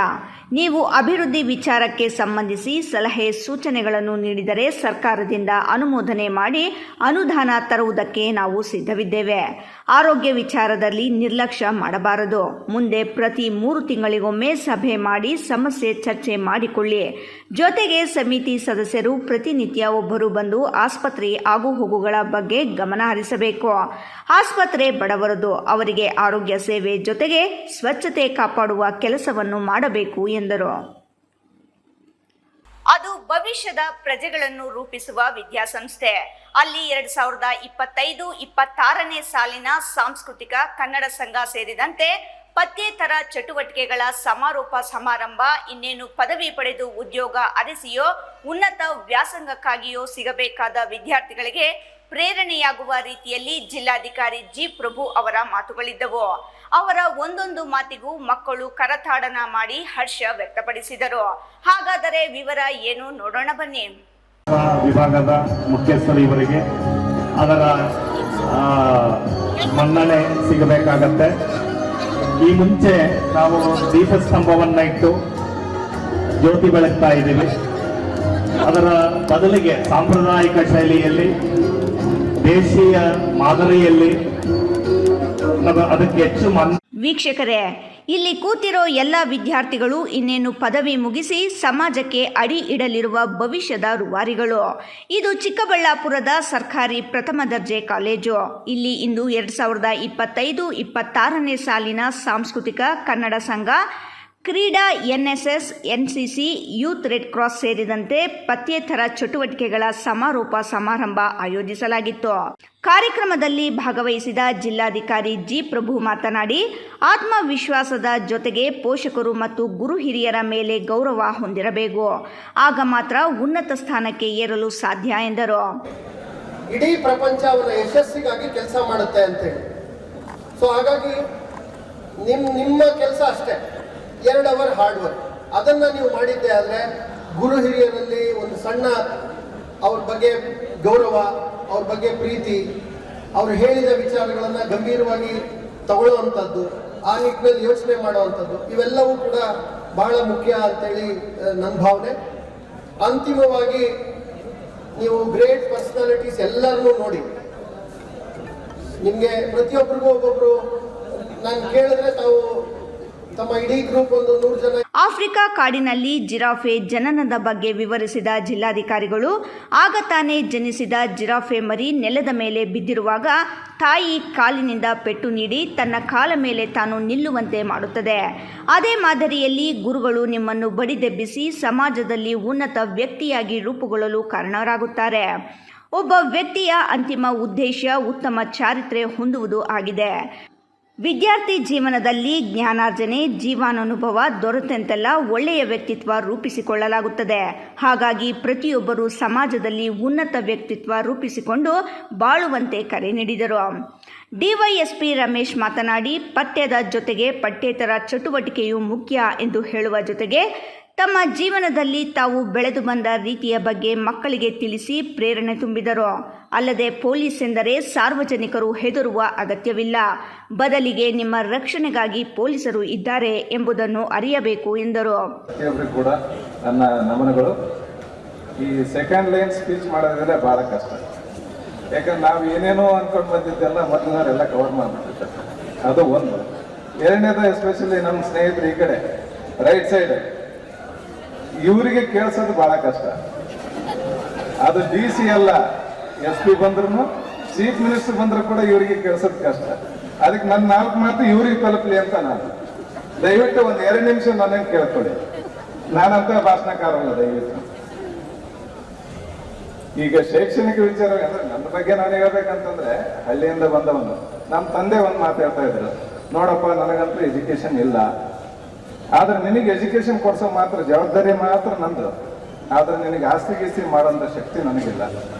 ನೀವು ಅಭಿವೃದ್ಧಿ ವಿಚಾರಕ್ಕೆ ಸಂಬಂಧಿಸಿ ಸಲಹೆ ಸೂಚನೆಗಳನ್ನು ನೀಡಿದರೆ ಸರ್ಕಾರದಿಂದ ಅನುಮೋದನೆ ಮಾಡಿ ಅನುದಾನ ತರುವುದಕ್ಕೆ ನಾವು ಸಿದ್ಧವಿದ್ದೇವೆ. ಆರೋಗ್ಯ ವಿಚಾರದಲ್ಲಿ ನಿರ್ಲಕ್ಷ್ಯ ಮಾಡಬಾರದು. ಮುಂದೆ ಪ್ರತಿ 3 ತಿಂಗಳಿಗೊಮ್ಮೆ ಸಭೆ ಮಾಡಿ ಸಮಸ್ಯೆ ಚರ್ಚೆ ಮಾಡಿಕೊಳ್ಳಿ. ಜೊತೆಗೆ ಸಮಿತಿ ಸದಸ್ಯರು ಪ್ರತಿನಿತ್ಯ ಒಬ್ಬರು ಬಂದು ಆಸ್ಪತ್ರೆ ಆಗುಹೋಗುಗಳ ಬಗ್ಗೆ ಗಮನ ಹರಿಸಬೇಕು. ಆಸ್ಪತ್ರೆ ಬಡವರದು, ಅವರಿಗೆ ಆರೋಗ್ಯ ಸೇವೆ ಜೊತೆಗೆ ಸ್ವಚ್ಛತೆ ಕಾಪಾಡುವ ಕೆಲಸವನ್ನು ಮಾಡಬೇಕು ಎಂದರು. ಅದು ಭವಿಷ್ಯದ ಪ್ರಜೆಗಳನ್ನು ರೂಪಿಸುವ ವಿದ್ಯಾಸಂಸ್ಥೆ. ಅಲ್ಲಿ 2025-26ನೇ ಸಾಲಿನ ಸಾಂಸ್ಕೃತಿಕ ಕನ್ನಡ ಸಂಘ ಸೇರಿದಂತೆ ಪಠ್ಯೇತರ ಚಟುವಟಿಕೆಗಳ ಸಮಾರೋಪ ಸಮಾರಂಭ ಇನ್ನೇನು ಪದವಿ ಪಡೆದು ಉದ್ಯೋಗ ಅರಸಿಯೋ ಉನ್ನತ ವ್ಯಾಸಂಗಕ್ಕಾಗಿಯೋ ಸಿಗಬೇಕಾದ ವಿದ್ಯಾರ್ಥಿಗಳಿಗೆ ಪ್ರೇರಣೆಯಾಗುವ ರೀತಿಯಲ್ಲಿ ಜಿಲ್ಲಾಧಿಕಾರಿ ಜಿ ಪ್ರಭು ಅವರ ಮಾತುಗಳಿದ್ದವು. ಅವರ ಒಂದೊಂದು ಮಾತಿಗೂ ಮಕ್ಕಳು ಕರತಾಡನ ಮಾಡಿ ಹರ್ಷ ವ್ಯಕ್ತಪಡಿಸಿದರು. ಹಾಗಾದರೆ ವಿವರ ಏನು ನೋಡೋಣ ಬನ್ನಿ. ವಿಭಾಗದ ಮುಖ್ಯಸ್ಥರು ಇವರಿಗೆ ಅದರ ಮನ್ನಣೆ ಸಿಗಬೇಕಾಗತ್ತೆ. ಈ ಮುಂಚೆ ನಾವು ದೀಪಸ್ತಂಭವನ್ನ ಇಟ್ಟು ಜ್ಯೋತಿ ಬೆಳಗ್ತಾ ಇದ್ದೀವಿ. ಅದರ ಬದಲಿಗೆ ಸಾಂಪ್ರದಾಯಿಕ ಶೈಲಿಯಲ್ಲಿ, ದೇಶೀಯ ಮಾದರಿಯಲ್ಲಿ ಅದಕ್ಕೆ ಹೆಚ್ಚು ವೀಕ್ಷಕರೇ, ಇಲ್ಲಿ ಕೂತಿರೋ ಎಲ್ಲ ವಿದ್ಯಾರ್ಥಿಗಳು ಇನ್ನೇನು ಪದವಿ ಮುಗಿಸಿ ಸಮಾಜಕ್ಕೆ ಅಡಿ ಇಡಲಿರುವ ಭವಿಷ್ಯದ ರೂವಾರಿಗಳು. ಇದು ಚಿಕ್ಕಬಳ್ಳಾಪುರದ ಸರ್ಕಾರಿ ಪ್ರಥಮ ದರ್ಜೆ ಕಾಲೇಜು. ಇಲ್ಲಿ ಇಂದು 2025-26ನೇ ಸಾಲಿನ ಸಾಂಸ್ಕೃತಿಕ ಕನ್ನಡ ಸಂಘ, ಕ್ರೀಡಾ, NSS, NCC, youth red cross ಸೇರಿದಂತೆ ಪಠ್ಯೇತರ ಚಟುವಟಿಕೆಗಳ ಸಮಾರೋಪ ಸಮಾರಂಭ ಆಯೋಜಿಸಲಾಗಿತ್ತು. ಕಾರ್ಯಕ್ರಮದಲ್ಲಿ ಭಾಗವಹಿಸಿದ ಜಿಲ್ಲಾಧಿಕಾರಿ ಜಿ ಪ್ರಭು ಮಾತನಾಡಿ, ಆತ್ಮವಿಶ್ವಾಸದ ಜೊತೆಗೆ ಪೋಷಕರು ಮತ್ತು ಗುರು ಹಿರಿಯರ ಮೇಲೆ ಗೌರವ ಹೊಂದಿರಬೇಕು. ಆಗ ಮಾತ್ರ ಉನ್ನತ ಸ್ಥಾನಕ್ಕೆ ಏರಲು ಸಾಧ್ಯ ಎಂದರು. ಇಡೀ ಪ್ರಪಂಚ ಅವರ ಯಶಸ್ಸಿಗಾಗಿ ಕೆಲಸ ಮಾಡುತ್ತೆ ಅಂತೇಳಿ. ಸೊ ಹಾಗಾಗಿ ನಿಮ್ಮ ಕೆಲಸ ಅಷ್ಟೇ, 2 ಅವರ್ ಹಾರ್ಡ್ ವರ್ಕ್. ಅದನ್ನು ನೀವು ಮಾಡಿದ್ದೆ ಆದರೆ ಗುರು ಹಿರಿಯರಲ್ಲಿ ಒಂದು ಸಣ್ಣ ಅವ್ರ ಬಗ್ಗೆ ಗೌರವ, ಅವ್ರ ಬಗ್ಗೆ ಪ್ರೀತಿ, ಅವ್ರು ಹೇಳಿದ ವಿಚಾರಗಳನ್ನು ಗಂಭೀರವಾಗಿ ತಗೊಳ್ಳುವಂಥದ್ದು, ಆ ನಿಟ್ಟಿನಲ್ಲಿ ಯೋಚನೆ ಮಾಡುವಂಥದ್ದು ಇವೆಲ್ಲವೂ ಕೂಡ ಬಹಳ ಮುಖ್ಯ ಅಂತೇಳಿ ನನ್ನ ಭಾವನೆ. ಅಂತಿಮವಾಗಿ ನೀವು ಗ್ರೇಟ್ ಪರ್ಸನಾಲಿಟೀಸ್ ಎಲ್ಲರನ್ನೂ ನೋಡಿ, ನಿಮಗೆ ಪ್ರತಿಯೊಬ್ಬರಿಗೂ ಒಬ್ಬೊಬ್ರು ನಾನು ಕೇಳಿದ್ರೆ ತಾವು ತಮ್ಮ ಇಡೀ ಗ್ರೂಪ್ ಒಂದು 100 ಜನ. ಆಫ್ರಿಕಾ ಕಾಡಿನಲ್ಲಿ ಜಿರಾಫೆ ಜನನದ ಬಗ್ಗೆ ವಿವರಿಸಿದ ಜಿಲ್ಲಾಧಿಕಾರಿಗಳು, ಆಗ ತಾನೇ ಜನಿಸಿದ ಜಿರಾಫೆ ಮರಿ ನೆಲದ ಮೇಲೆ ಬಿದ್ದಿರುವಾಗ ತಾಯಿ ಕಾಲಿನಿಂದ ಪೆಟ್ಟು ನೀಡಿ ತನ್ನ ಕಾಲ ಮೇಲೆ ತಾನು ನಿಲ್ಲುವಂತೆ ಮಾಡುತ್ತದೆ. ಅದೇ ಮಾದರಿಯಲ್ಲಿ ಗುರುಗಳು ನಿಮ್ಮನ್ನು ಬಡಿದೆಬ್ಬಿಸಿ ಸಮಾಜದಲ್ಲಿ ಉನ್ನತ ವ್ಯಕ್ತಿಯಾಗಿ ರೂಪುಗೊಳ್ಳಲು ಕಾರಣರಾಗುತ್ತಾರೆ. ಒಬ್ಬ ವ್ಯಕ್ತಿಯ ಅಂತಿಮ ಉದ್ದೇಶ ಉತ್ತಮ ಚಾರಿತ್ರ್ಯ ಹೊಂದುವುದು ಆಗಿದೆ. ವಿದ್ಯಾರ್ಥಿ ಜೀವನದಲ್ಲಿ ಜ್ಞಾನಾರ್ಜನೆ, ಜೀವನಾನುಭವ ದೊರೆತಂತೆಲ್ಲ ಒಳ್ಳೆಯ ವ್ಯಕ್ತಿತ್ವ ರೂಪಿಸಿಕೊಳ್ಳಲಾಗುತ್ತದೆ. ಹಾಗಾಗಿ ಪ್ರತಿಯೊಬ್ಬರೂ ಸಮಾಜದಲ್ಲಿ ಉನ್ನತ ವ್ಯಕ್ತಿತ್ವ ರೂಪಿಸಿಕೊಂಡು ಬಾಳುವಂತೆ ಕರೆ ನೀಡಿದರು. ಡಿವೈಎಸ್ಪಿ ರಮೇಶ್ ಮಾತನಾಡಿ, ಪಠ್ಯದ ಜೊತೆಗೆ ಪಠ್ಯೇತರ ಚಟುವಟಿಕೆಯು ಮುಖ್ಯ ಎಂದು ಹೇಳುವ ಜೊತೆಗೆ ತಮ್ಮ ಜೀವನದಲ್ಲಿ ತಾವು ಬೆಳೆದು ಬಂದ ರೀತಿಯ ಬಗ್ಗೆ ಮಕ್ಕಳಿಗೆ ತಿಳಿಸಿ ಪ್ರೇರಣೆ ತುಂಬಿದರು. ಅಲ್ಲದೆ ಪೊಲೀಸ್ ಎಂದರೆ ಸಾರ್ವಜನಿಕರು ಹೆದರುವ ಅಗತ್ಯವಿಲ್ಲ, ಬದಲಿಗೆ ನಿಮ್ಮ ರಕ್ಷಣೆಗಾಗಿ ಪೊಲೀಸರು ಇದ್ದಾರೆ ಎಂಬುದನ್ನು ಅರಿಯಬೇಕು ಎಂದರು. ಪ್ರತಿಯೊಬ್ಬರಿಗೂ ಕೂಡ ನನ್ನ ನಮನಗಳು. ಈ ಸೆಕೆಂಡ್ ಲೈನ್ ಸ್ಪೀಚ್ ಮಾಡೋದ್ರೆ ಬಹಳ ಕಷ್ಟ, ಯಾಕಂದ್ರೆ ನಾವು ಏನೇನೋ ಅನ್ಕೊಂಡು ಬಂದಿದ್ದೆಲ್ಲ ಮೊದಲಿನವರೆಲ್ಲ ಕವರ್ ಮಾಡಿಬಿಟ್ಟಿರ್ತಾರೆ. ಅದು ಒಂದು. ಎರಡನೇದು ಎಸ್ಪೆಷಲಿ ನಮ್ಮ ಸ್ನೇಹಿತರು ಈ ಕಡೆ ರೈಟ್ ಸೈಡ್, ಇವರಿಗೆ ಕೇಳಿಸೋದು ಬಹಳ ಕಷ್ಟ. ಅದು DC ಅಲ್ಲ, SP ಬಂದ್ರು ಚೀಫ್ ಮಿನಿಸ್ಟರ್ ಬಂದ್ರು ಕೂಡ ಇವರಿಗೆ ಕೇಳಿಸೋದು ಕಷ್ಟ. ಅದಕ್ಕೆ ನನ್ನ 4 ಮಾತು ಇವ್ರಿಗೆ ತಲುಪಲಿ ಅಂತ ನಾನು ದಯವಿಟ್ಟು ಒಂದು 2 ನಿಮಿಷ ನನಗೆ ಕೇಳ್ಕೊಳ್ಳಿ. ನಾನಂತ ಭಾಷಣಕಾರಲ್ಲ ದಯವಿಟ್ಟು. ಈಗ ಶೈಕ್ಷಣಿಕ ವಿಚಾರ ಅಂದ್ರೆ ನನ್ನ ಬಗ್ಗೆ ನಾನು ಹೇಳ್ಬೇಕಂತಂದ್ರೆ, ಹಳ್ಳಿಯಿಂದ ಬಂದವನು, ನಮ್ಮ ತಂದೆ ಒಂದು ಮಾತಾಡ್ತಾ ಇದ್ರು, ನೋಡಪ್ಪ ನನಗಂತೂ ಎಜುಕೇಶನ್ ಇಲ್ಲ, ಆದ್ರೆ ನಿನಗೆ ಎಜುಕೇಶನ್ ಕೊಡ್ಸೋ ಮಾತ್ರ ಜವಾಬ್ದಾರಿ ಮಾತ್ರ ನಂದು, ಆದ್ರೆ ನಿನಗೆ ಆಸ್ತಿ ಗೀಸ್ತಿ ಮಾಡೋಂಥ ಶಕ್ತಿ ನನಗಿಲ್ಲ.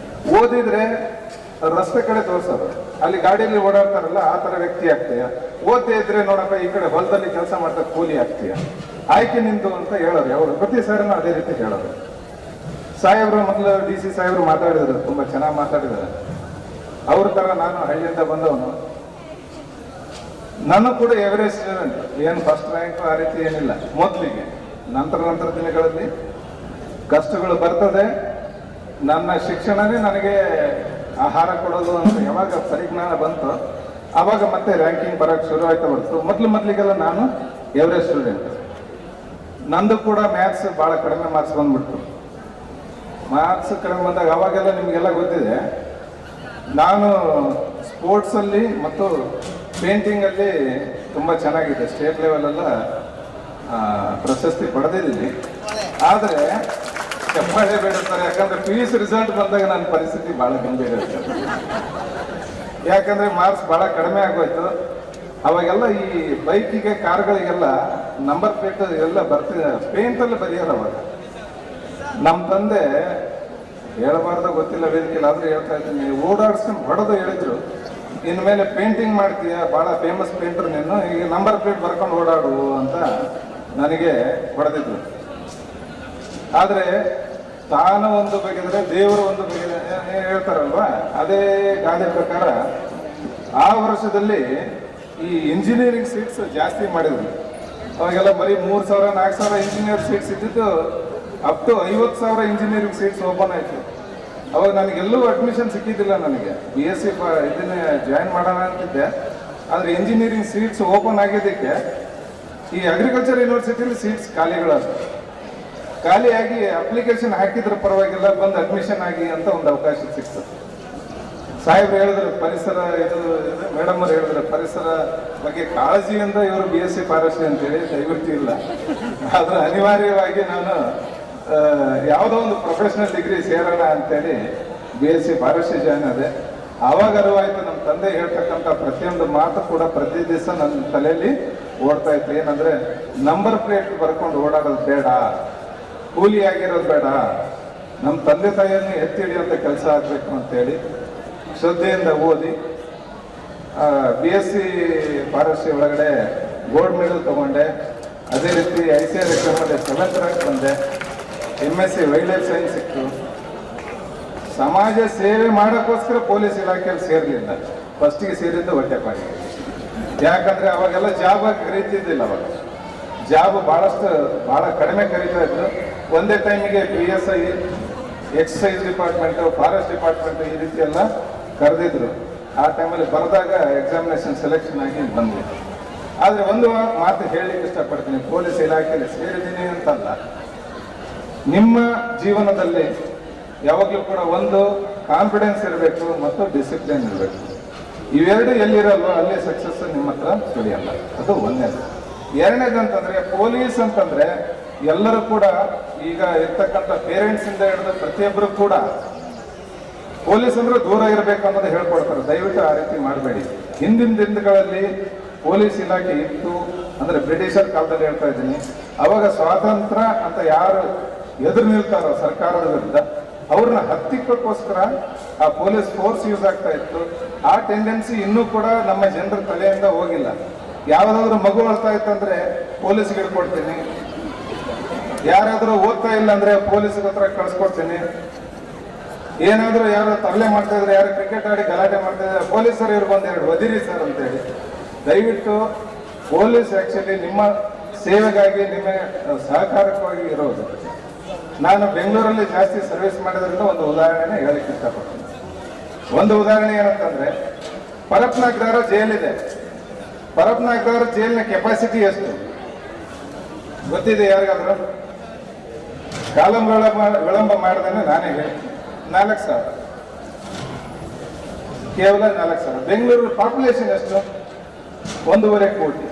ಓದಿದ್ರೆ ರಸ್ತೆ ಕಡೆ ತೋರ್ಸೋದು, ಅಲ್ಲಿ ಗಾಡಿಯಲ್ಲಿ ಓಡಾಡ್ತಾರಲ್ಲ ಆ ತರ ವ್ಯಕ್ತಿ ಆಗ್ತೀಯ. ಓದ್ದೇ ಇದ್ರೆ ನೋಡಪ್ಪ ಈ ಕಡೆ ಹೊಲದಲ್ಲಿ ಕೆಲಸ ಮಾಡ್ತಾ ಕೂಲಿ ಆಗ್ತೀಯ, ಆಯ್ಕೆ ನಿಂತು ಅಂತ ಹೇಳೋರು ಅವರು ಪ್ರತಿ ಸಾರಿನೂ ಅದೇ ರೀತಿ ಹೇಳೋರು. ಸಾಹೇಬ್ರು ಮೊದಲು DC ಸಾಹೇಬ್ರು ಮಾತಾಡಿದ್ರು, ತುಂಬಾ ಚೆನ್ನಾಗಿ ಮಾತಾಡಿದ್ದಾರೆ. ಅವ್ರ ತರ ನಾನು ಹಳ್ಳಿಯಿಂದ ಬಂದವನು, ನಾನು ಕೂಡ ಎವರೇಜ್ ಸ್ಟೂಡೆಂಟ್, ಏನು ಫಸ್ಟ್ ರ್ಯಾಂಕ್ ಆ ರೀತಿ ಏನಿಲ್ಲ ಮೊದಲಿಗೆ. ನಂತರ ದಿನಗಳಲ್ಲಿ ಕಷ್ಟಗಳು ಬರ್ತದೆ. ನನ್ನ ಶಿಕ್ಷಣನೇ ನನಗೆ ಆಹಾರ ಕೊಡೋದು ಅಂತ ಯಾವಾಗ ಪರಿಜ್ಞಾನ ಬಂತು ಆವಾಗ ಮತ್ತೆ ರ್ಯಾಂಕಿಂಗ್ ಬರೋಕ್ಕೆ ಶುರು ಆಯ್ತಾ ಬರ್ತು. ಮೊದಲಿಗೆಲ್ಲ ನಾನು ಎವರೇಜ್ ಸ್ಟೂಡೆಂಟ್. ನಂದು ಕೂಡ ಮ್ಯಾಥ್ಸ್ ಭಾಳ ಕಡಿಮೆ ಮಾರ್ಕ್ಸ್ ಬಂದ್ಬಿಡ್ತು. ಮಾರ್ಕ್ಸ್ ಕಡಿಮೆ ಬಂದಾಗ ಅವಾಗೆಲ್ಲ ನಿಮಗೆಲ್ಲ ಗೊತ್ತಿದೆ, ನಾನು ಸ್ಪೋರ್ಟ್ಸಲ್ಲಿ ಮತ್ತು ಪೇಂಟಿಂಗಲ್ಲಿ ತುಂಬ ಚೆನ್ನಾಗಿದೆ, ಸ್ಟೇಟ್ ಲೆವೆಲೆಲ್ಲ ಪ್ರಶಸ್ತಿ ಪಡೆದಿದ್ದೀನಿ. ಆದರೆ ಚಪ್ಪಾಳೆ ಬೇಡುತ್ತಾರೆ, ಯಾಕಂದ್ರೆ PUC ರಿಸಲ್ಟ್ ಬಂದಾಗ ನನ್ನ ಪರಿಸ್ಥಿತಿ ಭಾಳ ಗಂಭೀರ ಇರ್ತದೆ. ಯಾಕಂದ್ರೆ ಮಾರ್ಕ್ಸ್ ಭಾಳ ಕಡಿಮೆ ಆಗೋಯ್ತು. ಅವಾಗೆಲ್ಲ ಈ ಬೈಕಿಗೆ ಕಾರ್ಗಳಿಗೆಲ್ಲ ನಂಬರ್ ಪ್ಲೇಟ್ ಎಲ್ಲ ಬರ್ತಿದೆ, ಪೇಂಟಲ್ಲಿ ಬರೆಯೋದು. ಅವಾಗ ನಮ್ಮ ತಂದೆ ಹೇಳಬಾರ್ದ ಗೊತ್ತಿಲ್ಲ ವೇದಿಕೆಲ್ಲ, ಆದರೂ ಹೇಳ್ತಾ ಇದ್ದೀನಿ, ಓಡಾಡ್ಸ್ಕೊಂಡು ಹೊಡೆದು ಹೇಳಿದ್ರು, ಇನ್ಮೇಲೆ ಪೇಂಟಿಂಗ್ ಮಾಡ್ತೀಯ, ಭಾಳ ಫೇಮಸ್ ಪೇಂಟರ್ ನೀನು, ಈಗ ನಂಬರ್ ಪ್ಲೇಟ್ ಬರ್ಕೊಂಡು ಓಡಾಡು ಅಂತ ನನಗೆ ಹೊಡೆದಿದ್ರು. ಆದರೆ ತಾನು ಒಂದು ಬಗೆದರೆ ದೇವರು ಒಂದು ಬಗೆದರೆ ಹೇಳ್ತಾರಲ್ವಾ, ಅದೇ ಗಾದೆ ಪ್ರಕಾರ ಆ ವರ್ಷದಲ್ಲಿ ಈ ಇಂಜಿನಿಯರಿಂಗ್ ಸೀಟ್ಸ್ ಜಾಸ್ತಿ ಮಾಡಿದ್ರು. ಅವಾಗೆಲ್ಲ ಬರೀ 3,000 4,000 ಇಂಜಿನಿಯರ್ ಸೀಟ್ಸ್ ಇದ್ದಿದ್ದು up to 50,000 engineering seats open ಆಯಿತು. ಅವಾಗ ನನಗೆಲ್ಲೂ ಅಡ್ಮಿಷನ್ ಸಿಕ್ಕಿದ್ದಿಲ್ಲ. ನನಗೆ BSc ಇದನ್ನೇ ಜಾಯಿನ್ ಮಾಡೋಣ ಅಂತಿದ್ದೆ, ಆದರೆ ಇಂಜಿನಿಯರಿಂಗ್ ಸೀಟ್ಸ್ ಓಪನ್ ಆಗಿದ್ದಕ್ಕೆ ಈ ಅಗ್ರಿಕಲ್ಚರ್ ಯೂನಿವರ್ಸಿಟಿಲಿ ಸೀಟ್ಸ್ ಖಾಲಿಯಾಗಿ ಅಪ್ಲಿಕೇಶನ್ ಹಾಕಿದ್ರೆ ಪರವಾಗಿಲ್ಲ, ಬಂದು ಅಡ್ಮಿಷನ್ ಆಗಿ ಅಂತ ಒಂದು ಅವಕಾಶ ಸಿಕ್ತು. ಸಾಹೇಬ್ರು ಹೇಳಿದ್ರು ಪರಿಸರ ಇದು ಮೇಡಮ್ ಅವ್ರು ಹೇಳಿದ್ರು ಪರಿಸರ ಬಗ್ಗೆ ಕಾಳಜಿಯಿಂದ ಇವರು BSc ಫಾರೆಸ್ಟ್ರಿ ಅಂತೇಳಿ, ದಯವಿಟ್ಟು ಇಲ್ಲ. ಆದ್ರೆ ಅನಿವಾರ್ಯವಾಗಿ ನಾನು ಯಾವುದೋ ಒಂದು ಪ್ರೊಫೆಷನಲ್ ಡಿಗ್ರಿ ಸೇರೋಣ ಅಂತೇಳಿ BSc ಫಾರೆಸ್ಟ್ರಿ ಜಾಯ್ನ್ ಆದೆ. ಆವಾಗ ಅರಿವಾಯ್ತು, ನಮ್ಮ ತಂದೆ ಹೇಳ್ತಕ್ಕಂಥ ಪ್ರತಿಯೊಂದು ಮಾತು ಕೂಡ ಪ್ರತಿ ದಿವಸ ನನ್ನ ತಲೆಯಲ್ಲಿ ಓಡ್ತಾ ಇತ್ತು. ಏನಂದ್ರೆ ನಂಬರ್ ಪ್ಲೇಟ್ ಬರ್ಕೊಂಡು ಓಡಾಡೋದು ಬೇಡ, ಕೂಲಿ ಆಗಿರೋದು ಬೇಡ, ನಮ್ಮ ತಂದೆ ತಾಯಿಯನ್ನು ಎತ್ತಿ ಹಿಡಿಯುವಂಥ ಕೆಲಸ ಆಗಬೇಕು ಅಂತೇಳಿ ಶ್ರದ್ಧೆಯಿಂದ ಓದಿ BSc ಫಾರೆಸ್ಟ್ರಿ ಒಳಗಡೆ ಗೋಲ್ಡ್ ಮೆಡಲ್ ತಗೊಂಡೆ. ಅದೇ ರೀತಿ ICAR ಎಕ್ಸಾಮಲ್ಲಿ 7th ರ್ಯಾಂಕ್ ಬಂದೆ. MSc ವೈಲ್ಡ್ ಲೈಫ್ ಸೈನ್ಸ್ ಸಿಕ್ತು. ಸಮಾಜ ಸೇವೆ ಮಾಡೋಕ್ಕೋಸ್ಕರ ಪೊಲೀಸ್ ಇಲಾಖೆಯಲ್ಲಿ ಸೇರಲಿಲ್ಲ, ಫಸ್ಟಿಗೆ ಸೇರಿದ್ದು ಹೊಟ್ಟೆಪಾಡಿಗೆ. ಯಾಕಂದ್ರೆ ಅವಾಗೆಲ್ಲ ಜಾಬ್ ಕರೀತಿದ್ದಿಲ್ಲ. ಅವಾಗ ಜಾಬ್ ಬಹಳ ಕಡಿಮೆ ಕರೀತಾ ಇದ್ರು. ಒಂದೇ ಟೈಮಿಗೆ PSI, exercise department, forest department ಈ ರೀತಿ ಎಲ್ಲ ಕರೆದಿದ್ರು. ಆ ಟೈಮಲ್ಲಿ ಬರೆದಾಗ ಎಕ್ಸಾಮಿನೇಷನ್ ಸೆಲೆಕ್ಷನ್ ಆಗಿ ಬಂದ್ವಿ. ಆದ್ರೆ ಒಂದು ಮಾತು ಹೇಳಲಿಕ್ಕೆ ಇಷ್ಟಪಡ್ತೀನಿ, ಪೊಲೀಸ್ ಇಲಾಖೆಯಲ್ಲಿ ಸೇರಿದ್ದೀನಿ ಅಂತಲ್ಲ, ನಿಮ್ಮ ಜೀವನದಲ್ಲಿ ಯಾವಾಗಲೂ ಕೂಡ ಒಂದು ಕಾನ್ಫಿಡೆನ್ಸ್ ಇರಬೇಕು ಮತ್ತು ಡಿಸಿಪ್ಲಿನ್ ಇರಬೇಕು. ಇವೆರಡು ಎಲ್ಲಿರಲ್ವೋ ಅಲ್ಲಿ ಸಕ್ಸಸ್ ನಿಮ್ಮ ಹತ್ರ ಸುಳಿಯಲ್ಲ. ಅದು ಒಂದನೇದು. ಎರಡನೇದಂತಂದ್ರೆ ಪೊಲೀಸ್ ಅಂತಂದ್ರೆ ಎಲ್ಲರೂ ಕೂಡ ಈಗ ಇರ್ತಕ್ಕಂಥ ಪೇರೆಂಟ್ಸ್ ಇಂದ ಹಿಡಿದು ಪ್ರತಿಯೊಬ್ಬರು ಕೂಡ ಪೊಲೀಸ್ ಅಂದ್ರೆ ದೂರ ಇರಬೇಕು ಅನ್ನೋದು ಹೇಳ್ಕೊಡ್ತಾರೆ. ದಯವಿಟ್ಟು ಆ ರೀತಿ ಮಾಡಬೇಡಿ. ಹಿಂದಿನ ದಿನಗಳಲ್ಲಿ ಪೊಲೀಸ್ ಇಲಾಖೆ ಇತ್ತು ಅಂದ್ರೆ ಬ್ರಿಟಿಷರ್ ಕಾಲದಲ್ಲಿ ಹೇಳ್ತಾ ಇದ್ದೀನಿ. ಅವಾಗ ಸ್ವಾತಂತ್ರ್ಯ ಅಂತ ಯಾರು ಎದುರು ನಿಲ್ತಾರೋ ಸರ್ಕಾರದ ವಿರುದ್ಧ ಅವ್ರನ್ನ ಹತ್ತಿಕ್ಕೋಸ್ಕರ ಆ ಪೊಲೀಸ್ ಫೋರ್ಸ್ ಯೂಸ್ ಆಗ್ತಾ ಇತ್ತು. ಆ ಟೆಂಡೆನ್ಸಿ ಇನ್ನೂ ಕೂಡ ನಮ್ಮ ಜನರ ತಲೆಯಿಂದ ಹೋಗಿಲ್ಲ. ಯಾವ್ದಾದ್ರು ಮಗು ಅಳ್ತಾ ಇತ್ತಂದ್ರೆ ಪೊಲೀಸ್ಗೆ ಹಿಡ್ಕೊಡ್ತೀನಿ, ಯಾರಾದ್ರೂ ಓದ್ತಾ ಇಲ್ಲ ಅಂದ್ರೆ ಪೊಲೀಸ್ಗೆ ಹತ್ರ ಕಳ್ಸ್ಕೊಡ್ತೀನಿ, ಏನಾದ್ರೂ ಯಾರು ತರಲೆ ಮಾಡ್ತಾ ಇದ್ರೆ, ಯಾರು ಕ್ರಿಕೆಟ್ ಆಡಿ ಗಲಾಟೆ ಮಾಡ್ತಾ ಇದ್ರೆ ಪೊಲೀಸರು ಇರ್ಬಂದೆರಡು ಒದಿರಿ ಸರ್ ಅಂತೇಳಿ. ದಯವಿಟ್ಟು ಪೊಲೀಸ್ ಆಕ್ಚುಲಿ ನಿಮ್ಮ ಸೇವೆಗಾಗಿ ನಿಮ್ಮ ಸಹಕಾರಕವಾಗಿ ಇರೋದು. ನಾನು ಬೆಂಗಳೂರಲ್ಲಿ ಜಾಸ್ತಿ ಸರ್ವಿಸ್ ಮಾಡೋದ್ರಿಂದ ಒಂದು ಉದಾಹರಣೆನ ಹೇಳಕ್ಕೆ ಇಷ್ಟಪಡ್ತೀನಿ. ಒಂದು ಉದಾಹರಣೆ ಏನಂತಂದ್ರೆ, ಪರಪ್ನಾಗ್ದಾರ ಜೈಲಿದೆ. ಪರಪ್ನಾಗ್ದಾರ ಜೈಲಿನ ಕೆಪಾಸಿಟಿ ಎಷ್ಟು ಗೊತ್ತಿದೆ ಯಾರಿಗಾದ್ರೂ? ಕಾಲಂ ವಿಳಂಬ ಮಾಡದೇನೆ ನಾನೇ ಹೇಳ್ತೀನಿ, 4,000, ಕೇವಲ 4,000. ಬೆಂಗಳೂರು ಪಾಪ್ಯುಲೇಷನ್ ಎಷ್ಟು? 1.5 ಕೋಟಿ.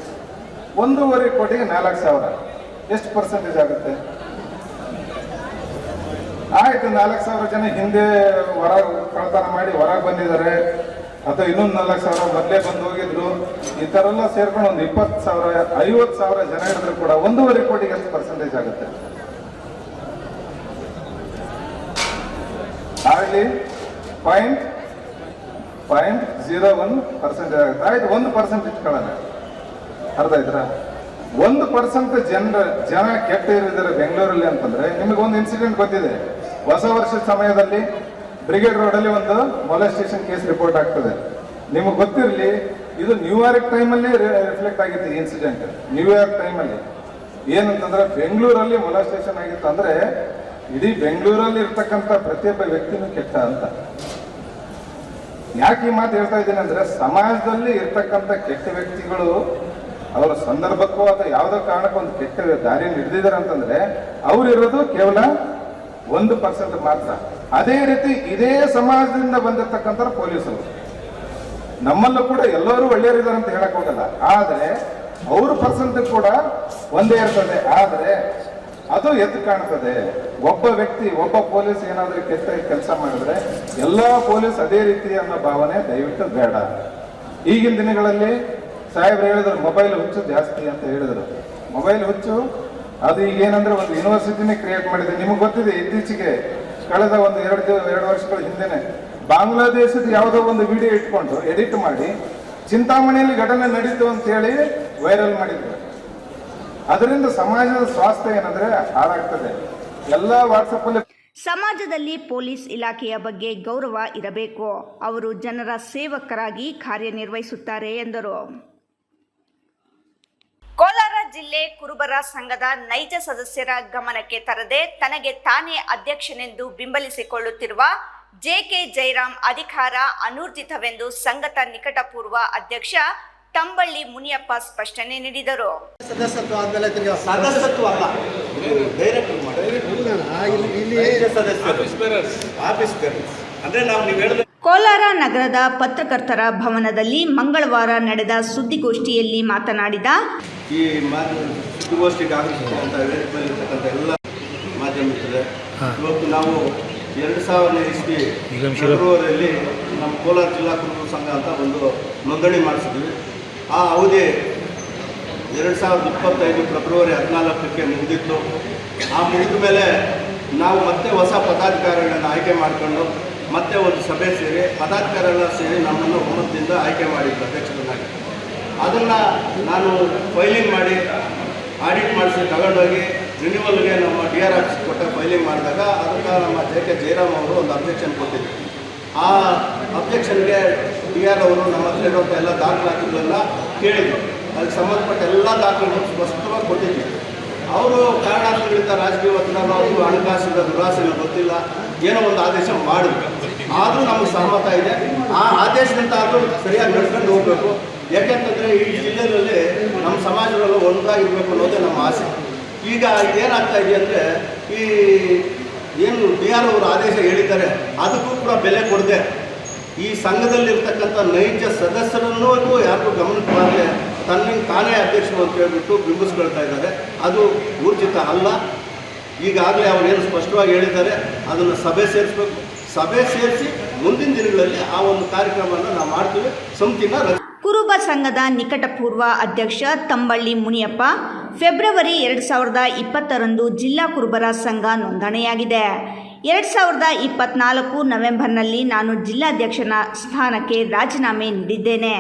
1.5 ಕೋಟಿಗೆ 4,000 ಎಷ್ಟು ಪರ್ಸೆಂಟೇಜ್ ಆಗುತ್ತೆ? ಆಯ್ತು, 4,000 ಜನ ಹಿಂದೆ ಕಳ್ತನ ಮಾಡಿ ಹೊರಗೆ ಬಂದಿದ್ದಾರೆ, ಅಥವಾ ಇನ್ನೊಂದು 4,000 ಮೊದಲೇ ಬಂದು ಹೋಗಿದ್ರು. ಈ ತರ ಎಲ್ಲ ಸೇರ್ಕೊಂಡು ಒಂದು 20,000, 50,000 ಜನ ಹಿಡಿದ್ರು ಕೂಡ 1.5 ಕೋಟಿಗೆ ಎಷ್ಟು ಪರ್ಸೆಂಟೇಜ್ ಆಗುತ್ತೆ? ಹಾರ್ಡ್ಲಿ 0.01% ಆಗುತ್ತೆ. ಆಯ್ತು, 1% ಇಟ್ಕೊಳ್ಳೋಣ. ಅರ್ಥ ಆಯ್ತಾ? 1% ಜನ ಕೆಟ್ಟ ಇರಿದ್ದಾರೆ ಬೆಂಗಳೂರಲ್ಲಿ ಅಂತಂದ್ರೆ, ನಿಮಗೊಂದು ಇನ್ಸಿಡೆಂಟ್ ಗೊತ್ತಿದೆ. ಹೊಸ ವರ್ಷದ ಸಮಯದಲ್ಲಿ ಬ್ರಿಗೇಡ್ ರೋಡಲ್ಲಿ ಒಂದು ಮೊಲೆಸ್ಟೇಷನ್ ಕೇಸ್ ರಿಪೋರ್ಟ್ ಆಗ್ತದೆ. ನಿಮಗೆ ಗೊತ್ತಿರಲಿ, ಇದು ನ್ಯೂಯಾರ್ಕ್ ಟೈಮಲ್ಲಿ ರಿಫ್ಲೆಕ್ಟ್ ಆಗಿತ್ತು ಈ ಇನ್ಸಿಡೆಂಟ್. ನ್ಯೂಯಾರ್ಕ್ ಟೈಮಲ್ಲಿ ಏನಂತಂದ್ರೆ, ಬೆಂಗಳೂರಲ್ಲಿ ಮೊಲೆಸ್ಟೇಷನ್ ಆಗಿತ್ತು ಅಂದ್ರೆ ಇಡೀ ಬೆಂಗಳೂರಲ್ಲಿ ಇರ್ತಕ್ಕಂಥ ಪ್ರತಿಯೊಬ್ಬ ವ್ಯಕ್ತಿನೂ ಕೆಟ್ಟ ಅಂತ. ಯಾಕೆ ಈ ಮಾತು ಹೇಳ್ತಾ ಇದ್ದೀನಿ ಅಂದ್ರೆ, ಸಮಾಜದಲ್ಲಿ ಇರ್ತಕ್ಕಂಥ ಕೆಟ್ಟ ವ್ಯಕ್ತಿಗಳು ಅವರ ಸಂದರ್ಭಕ್ಕೂ ಅಥವಾ ಯಾವುದೋ ಕಾರಣಕ್ಕೂ ಒಂದು ಕೆಟ್ಟ ದಾರಿಯನ್ನು ಹಿಡಿದಿದ್ದಾರೆ ಅಂತಂದ್ರೆ ಅವ್ರು ಇರೋದು ಕೇವಲ 1% ಮಾತ್ರ. ಅದೇ ರೀತಿ ಇದೇ ಸಮಾಜದಿಂದ ಬಂದಿರತಕ್ಕಂಥ ಪೊಲೀಸರು. ನಮ್ಮಲ್ಲೂ ಕೂಡ ಎಲ್ಲರೂ ಒಳ್ಳೆಯವರಿದ್ದಾರೆ ಅಂತ ಹೇಳಕ್ ಹೋಗಲ್ಲ, ಆದ್ರೆ ಅವ್ರ ಪರ್ಸೆಂಟ್ ಕೂಡ ಒಂದೇ ಇರ್ತದೆ. ಆದ್ರೆ ಅದು ಎದ್ದು ಕಾಣ್ತದೆ. ಒಬ್ಬ ವ್ಯಕ್ತಿ, ಒಬ್ಬ ಪೊಲೀಸ್ ಏನಾದ್ರೂ ಕೆಟ್ಟ ಕೆಲಸ ಮಾಡಿದ್ರೆ ಎಲ್ಲಾ ಪೊಲೀಸ್ ಅದೇ ರೀತಿ ಅನ್ನೋ ಭಾವನೆ ದಯವಿಟ್ಟು ಬೇಡ. ಈಗಿನ ದಿನಗಳಲ್ಲಿ ಸಾಹೇಬ್ರು ಹೇಳಿದ್ರು ಮೊಬೈಲ್ ಹುಚ್ಚು ಜಾಸ್ತಿ ಅಂತ ಹೇಳಿದ್ರು. ಮೊಬೈಲ್ ಹುಚ್ಚು ಅದು ಈಗೇನಂದ್ರೆ ಒಂದು ಯೂನಿವರ್ಸಿಟಿನೇ ಕ್ರಿಯೇಟ್ ಮಾಡಿದೆ. ನಿಮಗೆ ಗೊತ್ತಿದೆ, ಇತ್ತೀಚೆಗೆ ಕಳೆದ ಒಂದು 2 ವರ್ಷಗಳ ಹಿಂದೆನೆ ಬಾಂಗ್ಲಾದೇಶದ ಯಾವುದೋ ಒಂದು ವಿಡಿಯೋ ಇಟ್ಕೊಂಡು ಎಡಿಟ್ ಮಾಡಿ ಚಿಂತಾಮಣಿಯಲ್ಲಿ ಘಟನೆ ನಡೀತು ಅಂತ ಹೇಳಿ ವೈರಲ್ ಮಾಡಿದ್ರು. ಅದರಿಂದ ಸಮಾಜದ ಸ್ವಾಸ್ಥ್ಯ ಏನಂದ್ರೆ ಹಾಳಾಗ್ತದೆ. ಎಲ್ಲ ವಾಟ್ಸಪ್ ಅಲ್ಲಿ ಸಮಾಜದಲ್ಲಿ ಪೊಲೀಸ್ ಇಲಾಖೆಯ ಬಗ್ಗೆ ಗೌರವ ಇರಬೇಕು. ಅವರು ಜನರ ಸೇವಕರಾಗಿ ಕಾರ್ಯನಿರ್ವಹಿಸುತ್ತಾರೆ ಎಂದರು. ಕೋಲಾರ ಜಿಲ್ಲೆ ಕುರುಬರ ಸಂಘದ ನೈಜ ಸದಸ್ಯರ ಗಮನಕ್ಕೆ ತರದೆ ತನಗೆ ತಾನೇ ಅಧ್ಯಕ್ಷನೆಂದು ಬಿಂಬಲಿಸಿಕೊಳ್ಳುತ್ತಿರುವ ಜೆಕೆ ಜಯರಾಮ್ ಅಧಿಕಾರ ಅನೂರ್ಜಿತವೆಂದು ಸಂಘದ ನಿಕಟಪೂರ್ವ ಅಧ್ಯಕ್ಷ ತಂಬಳ್ಳಿ ಮುನಿಯಪ್ಪ ಸ್ಪಷ್ಟನೆ ನೀಡಿದರು. ಸದಸ್ಯತ್ವ ಆದ್ಮೇಲೆ ಸದಸ್ಯತ್ವ ಅಲ್ಲ, ಕೋಲಾರ ನಗರದ ಪತ್ರಕರ್ತರ ಭವನದಲ್ಲಿ ಮಂಗಳವಾರ ನಡೆದ ಸುದ್ದಿಗೋಷ್ಠಿಯಲ್ಲಿ ಮಾತನಾಡಿದ ಈ ಸುದ್ದಿಗೋಷ್ಠಿಗೆ ಆಗಮಿಸಿರ್ತಕ್ಕಂಥ ವೇದಿಕೆಯಲ್ಲಿರ್ತಕ್ಕಂಥ ಎಲ್ಲ ಮಾಧ್ಯಮ ಮಿತ್ರರೇ, ಇವತ್ತು ನಾವು 2000 ಇಸ್ವಿ ಫೆಬ್ರವರಿಯಲ್ಲಿ ನಮ್ಮ ಕೋಲಾರ ಜಿಲ್ಲಾ ಕುರುಬರ ಸಂಘ ಅಂತ ಒಂದು ನೋಂದಣಿ ಮಾಡಿಸಿದ್ವಿ. ಆ ಅವಧಿ 2025 ಫೆಬ್ರವರಿ 14ಕ್ಕೆ ಮುಗಿದಿತ್ತು. ಆ ಮುಗಿದ ಮೇಲೆ ನಾವು ಮತ್ತೆ ಹೊಸ ಪದಾಧಿಕಾರಿಗಳನ್ನು ಆಯ್ಕೆ ಮಾಡಿಕೊಂಡು ಮತ್ತೆ ಒಂದು ಸಭೆ ಸೇರಿ ಪದಾಧಿಕಾರಿಗಳ ಸೇರಿ ನಮ್ಮನ್ನು ಒಮ್ಮತದಿಂದ ಆಯ್ಕೆ ಮಾಡಿದ್ದು ಅಧ್ಯಕ್ಷರನ್ನಾಗಿ. ಅದನ್ನು ನಾನು ಫೈಲಿಂಗ್ ಮಾಡಿ ಆಡಿಟ್ ಮಾಡಿಸಿ ತಗೊಂಡೋಗಿ ರಿನ್ಯೂವಲ್ಗೆ ನಮ್ಮ DR ಆಫೀಸ್ ಕೊಟ್ಟ ಫೈಲಿಂಗ್ ಮಾಡಿದಾಗ ಅದಕ್ಕೆ ನಮ್ಮ ಜೆಕೆ ಜಯರಾಮ್ ಅವರು ಒಂದು ಅಬ್ಜೆಕ್ಷನ್ ಕೊಟ್ಟಿದ್ದರು. ಆ ಅಬ್ಜೆಕ್ಷನ್ಗೆ DR ಅವರು ನಮ್ಮ ಹತ್ರ ಇರುವಂಥ ಎಲ್ಲ ದಾಖಲಾತಿಗಳನ್ನು ಕೇಳಿದ್ರು. ಅದಕ್ಕೆ ಸಂಬಂಧಪಟ್ಟ ಎಲ್ಲ ದಾಖಲೆಗಳು ಸ್ಪಷ್ಟವಾಗಿ ಕೊಟ್ಟಿದ್ದೀವಿ. ಅವರು ಕಾರಣಾಂತರಗಳಿಂದ ರಾಜಕೀಯ ಒತ್ತಡ, ಅವರು ಹಣಕಾಸಿನ ದುರಾಸೆಗಳು ಗೊತ್ತಿಲ್ಲ, ಏನೋ ಒಂದು ಆದೇಶ ಮಾಡಿದ್ರು. ಆದರೂ ನಮಗೆ ಸಹಮತ ಇದೆ. ಆ ಆದೇಶದಂತ ಆದರೂ ಸರಿಯಾಗಿ ನಡ್ಕೊಂಡು ಹೋಗಬೇಕು. ಯಾಕೆಂತಂದರೆ ಈ ಜಿಲ್ಲೆಯಲ್ಲಿ ನಮ್ಮ ಸಮಾಜದಲ್ಲೂ ಒಂದಾಗಿರಬೇಕು ಅನ್ನೋದೇ ನಮ್ಮ ಆಸೆ. ಈಗ ಇದೇನಾಗ್ತಾ ಇದೆ ಅಂದರೆ, ಈ ಏನು BR ಅವರು ಆದೇಶ ಹೇಳಿದ್ದಾರೆ ಅದಕ್ಕೂ ಕೂಡ ಬೆಲೆ ಕೊಡದೆ ಈ ಸಂಘದಲ್ಲಿರ್ತಕ್ಕಂಥ ನೈಜ ಸದಸ್ಯರನ್ನೂ ಯಾರಿಗೂ ಗಮನಕ್ಕೆ ಬಾರದೆ ತಾನೇ ಅಧ್ಯಕ್ಷರು ಅಂತ ಹೇಳ್ಬಿಟ್ಟು ಬಿಂಬಿಸ್ಕೊಳ್ತಾ ಇದ್ದಾರೆ. ಅದು ಊರ್ಜಿತ ಅಲ್ಲ. ಈಗಾಗಲೇ ಅವರು ಏನು ಸ್ಪಷ್ಟವಾಗಿ ಹೇಳಿದ್ದಾರೆ, ಅದನ್ನು ಸಭೆ ಸೇರಿಸ್ಬೇಕು. ಸಭೆ ಸೇರಿಸಿ ಮುಂದಿನ ದಿನಗಳಲ್ಲಿ ಆ ಒಂದು ಕಾರ್ಯಕ್ರಮವನ್ನು ನಾವು ಮಾಡ್ತೀವಿ. ಸಮಿತಿನ ಕುರುಬ ಸಂಘದ ನಿಕಟಪೂರ್ವ ಅಧ್ಯಕ್ಷ ತಂಬಳ್ಳಿ ಮುನಿಯಪ್ಪ ಫೆಬ್ರವರಿ 2020ರಂದು ಜಿಲ್ಲಾ ಕುರುಬರ ಸಂಘ ನೋಂದಣಿಯಾಗಿದೆ. 2024 ನವೆಂಬರ್ನಲ್ಲಿ ನಾನು ಜಿಲ್ಲಾಧ್ಯಕ್ಷನ ಸ್ಥಾನಕ್ಕೆ ರಾಜೀನಾಮೆ ನೀಡಿದ್ದೇನೆ.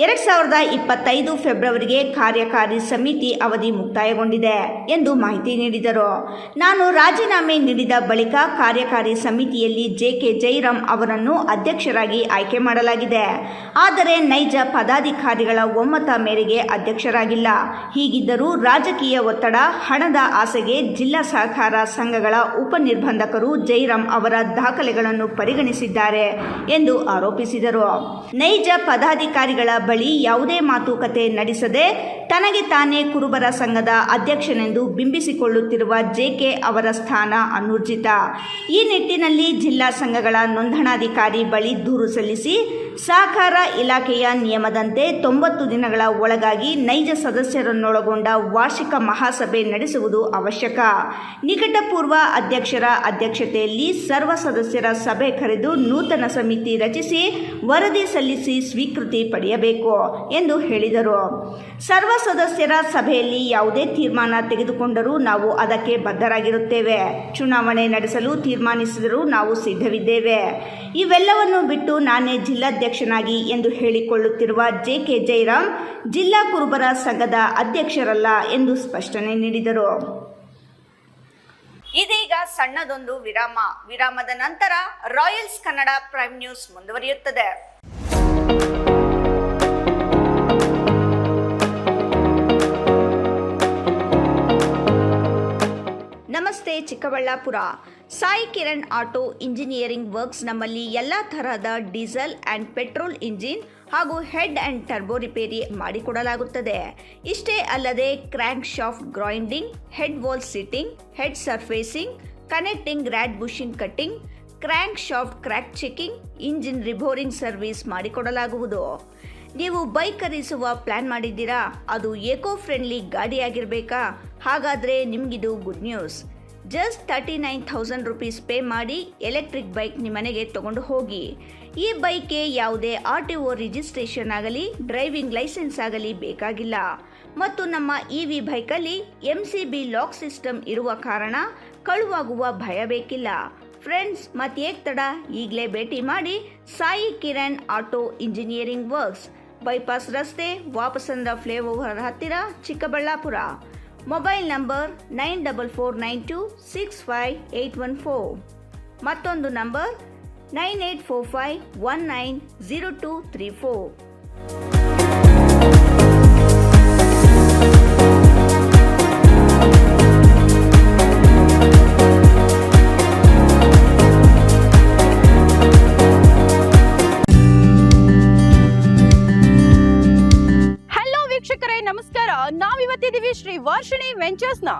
2025 ಫೆಬ್ರವರಿಗೆ ಕಾರ್ಯಕಾರಿ ಸಮಿತಿ ಅವಧಿ ಮುಕ್ತಾಯಗೊಂಡಿದೆ ಎಂದು ಮಾಹಿತಿ ನೀಡಿದರು. ನಾನು ರಾಜೀನಾಮೆ ನೀಡಿದ ಬಳಿಕ ಕಾರ್ಯಕಾರಿ ಸಮಿತಿಯಲ್ಲಿ JK ಜೈರಾಮ್ ಅವರನ್ನು ಅಧ್ಯಕ್ಷರಾಗಿ ಆಯ್ಕೆ ಮಾಡಲಾಗಿದೆ. ಆದರೆ ನೈಜ ಪದಾಧಿಕಾರಿಗಳ ಒಮ್ಮತ ಮೇರೆಗೆ ಅಧ್ಯಕ್ಷರಾಗಿಲ್ಲ. ಹೀಗಿದ್ದರೂ ರಾಜಕೀಯ ಒತ್ತಡ, ಹಣದ ಆಸೆಗೆ ಜಿಲ್ಲಾ ಸಹಕಾರ ಸಂಘಗಳ ಉಪನಿರ್ಬಂಧಕರು ಜೈರಾಮ್ ಅವರ ದಾಖಲೆಗಳನ್ನು ಪರಿಗಣಿಸಿದ್ದಾರೆ ಎಂದು ಆರೋಪಿಸಿದರು. ನೈಜ ಪದಾಧಿಕಾರಿಗಳ ಬಳಿ ಯಾವುದೇ ಮಾತುಕತೆ ನಡೆಸದೆ ತನಗೆ ತಾನೇ ಕುರುಬರ ಸಂಘದ ಅಧ್ಯಕ್ಷನೆಂದು ಬಿಂಬಿಸಿಕೊಳ್ಳುತ್ತಿರುವ JK ಅವರ ಸ್ಥಾನ ಅನೂರ್ಜಿತ. ಈ ನಿಟ್ಟಿನಲ್ಲಿ ಜಿಲ್ಲಾ ಸಂಘಗಳ ನೋಂದಣಾಧಿಕಾರಿ ಬಳಿ ದೂರು ಸಲ್ಲಿಸಿ ಸಹಕಾರ ಇಲಾಖೆಯ ನಿಯಮದಂತೆ 90 ದಿನಗಳ ಒಳಗಾಗಿ ನೈಜ ಸದಸ್ಯರನ್ನೊಳಗೊಂಡ ವಾರ್ಷಿಕ ಮಹಾಸಭೆ ನಡೆಸುವುದು ಅವಶ್ಯಕ. ನಿಕಟಪೂರ್ವ ಅಧ್ಯಕ್ಷರ ಅಧ್ಯಕ್ಷತೆಯಲ್ಲಿ ಸರ್ವ ಸದಸ್ಯರ ಸಭೆ ಕರೆದು ನೂತನ ಸಮಿತಿ ರಚಿಸಿ ವರದಿ ಸಲ್ಲಿಸಿ ಸ್ವೀಕೃತಿ ಪಡೆಯಬೇಕು ಎಂದು ಹೇಳಿದರು. ಸರ್ವ ಸದಸ್ಯರ ಸಭೆಯಲ್ಲಿ ಯಾವುದೇ ತೀರ್ಮಾನ ತೆಗೆದುಕೊಂಡರೂ ನಾವು ಅದಕ್ಕೆ ಬದ್ಧರಾಗಿರುತ್ತೇವೆ. ಚುನಾವಣೆ ನಡೆಸಲು ತೀರ್ಮಾನಿಸಿದರೂ ನಾವು ಸಿದ್ಧವಿದ್ದೇವೆ. ಇವೆಲ್ಲವನ್ನು ಬಿಟ್ಟು ನಾನೇ ಜಿಲ್ಲಾಧ್ಯಕ್ಷನಾಗಿ ಎಂದು ಹೇಳಿಕೊಳ್ಳುತ್ತಿರುವ JK ಜೈರಾಮ್ ಜಿಲ್ಲಾ ಕುರುಬರ ಸಂಘದ ಅಧ್ಯಕ್ಷರಲ್ಲ ಎಂದು ಸ್ಪಷ್ಟನೆ ನೀಡಿದರು. ಇದೀಗ ಸಣ್ಣದೊಂದು ವಿರಾಮ. ವಿರಾಮದ ನಂತರ ರಾಯಲ್ಸ್ ಕನ್ನಡ ಪ್ರೈಮ್ ನ್ಯೂಸ್ ಮುಂದುವರಿಯುತ್ತದೆ. ನಮಸ್ತೆ Chikkaballapur. Sai Kiran auto engineering works ನಮ್ಮಲ್ಲಿ ಎಲ್ಲ ತರಹದ ಡೀಸೆಲ್ ಆ್ಯಂಡ್ ಪೆಟ್ರೋಲ್ ಇಂಜಿನ್ ಹಾಗೂ ಹೆಡ್ ಆ್ಯಂಡ್ ಟರ್ಬೋ ರಿಪೇರಿ ಮಾಡಿಕೊಡಲಾಗುತ್ತದೆ. ಇಷ್ಟೇ ಅಲ್ಲದೆ crank shaft grinding, head valve seating, head surfacing, connecting rod bushing cutting, crank shaft crack checking, engine reboring service ಮಾಡಿಕೊಡಲಾಗುವುದು. ನೀವು ಬೈಕ್ ಖರೀದಿಸುವ ಪ್ಲಾನ್ ಮಾಡಿದ್ದೀರಾ? ಅದು ಏಕೋ ಫ್ರೆಂಡ್ಲಿ ಗಾಡಿಯಾಗಿರಬೇಕಾ? ಹಾಗಾದರೆ ನಿಮಗಿದು good news. Just 39,000 rupees pay ಮಾಡಿ ಎಲೆಕ್ಟ್ರಿಕ್ ಬೈಕ್ ನಿಮ್ಮನೆಗೆ ತಗೊಂಡು ಹೋಗಿ. ಈ ಬೈಕ್ಗೆ ಯಾವುದೇ RTO ರಿಜಿಸ್ಟ್ರೇಷನ್ ಆಗಲಿ, ಡ್ರೈವಿಂಗ್ ಲೈಸೆನ್ಸ್ ಆಗಲಿ ಬೇಕಾಗಿಲ್ಲ. ಮತ್ತು ನಮ್ಮ EV ಬೈಕಲ್ಲಿ MCB ಲಾಕ್ ಸಿಸ್ಟಮ್ ಇರುವ ಕಾರಣ ಕಳುವಾಗುವ ಭಯ ಬೇಕಿಲ್ಲ. ಫ್ರೆಂಡ್ಸ್, ಮತ್ತೇಕ್ ತಡ, ಈಗಲೇ ಭೇಟಿ ಮಾಡಿ Sai Kiran auto engineering works, bypass ರಸ್ತೆ, ವಾಪಸಂದ್ರ ಫ್ಲೈಓವರ್ ಹತ್ತಿರ, ಚಿಕ್ಕಬಳ್ಳಾಪುರ. Mobile number 9492658814. ಮತ್ತೊಂದು ನಂಬರ್ 9845190234. ವೀಕ್ಷಕರೇ ನಮಸ್ಕಾರ. ನಾವಿವತ್ತಿದ್ದೀವಿ ಶ್ರೀ ವರ್ಷಿಣಿ ವೆಂಚರ್ಸ್ ನ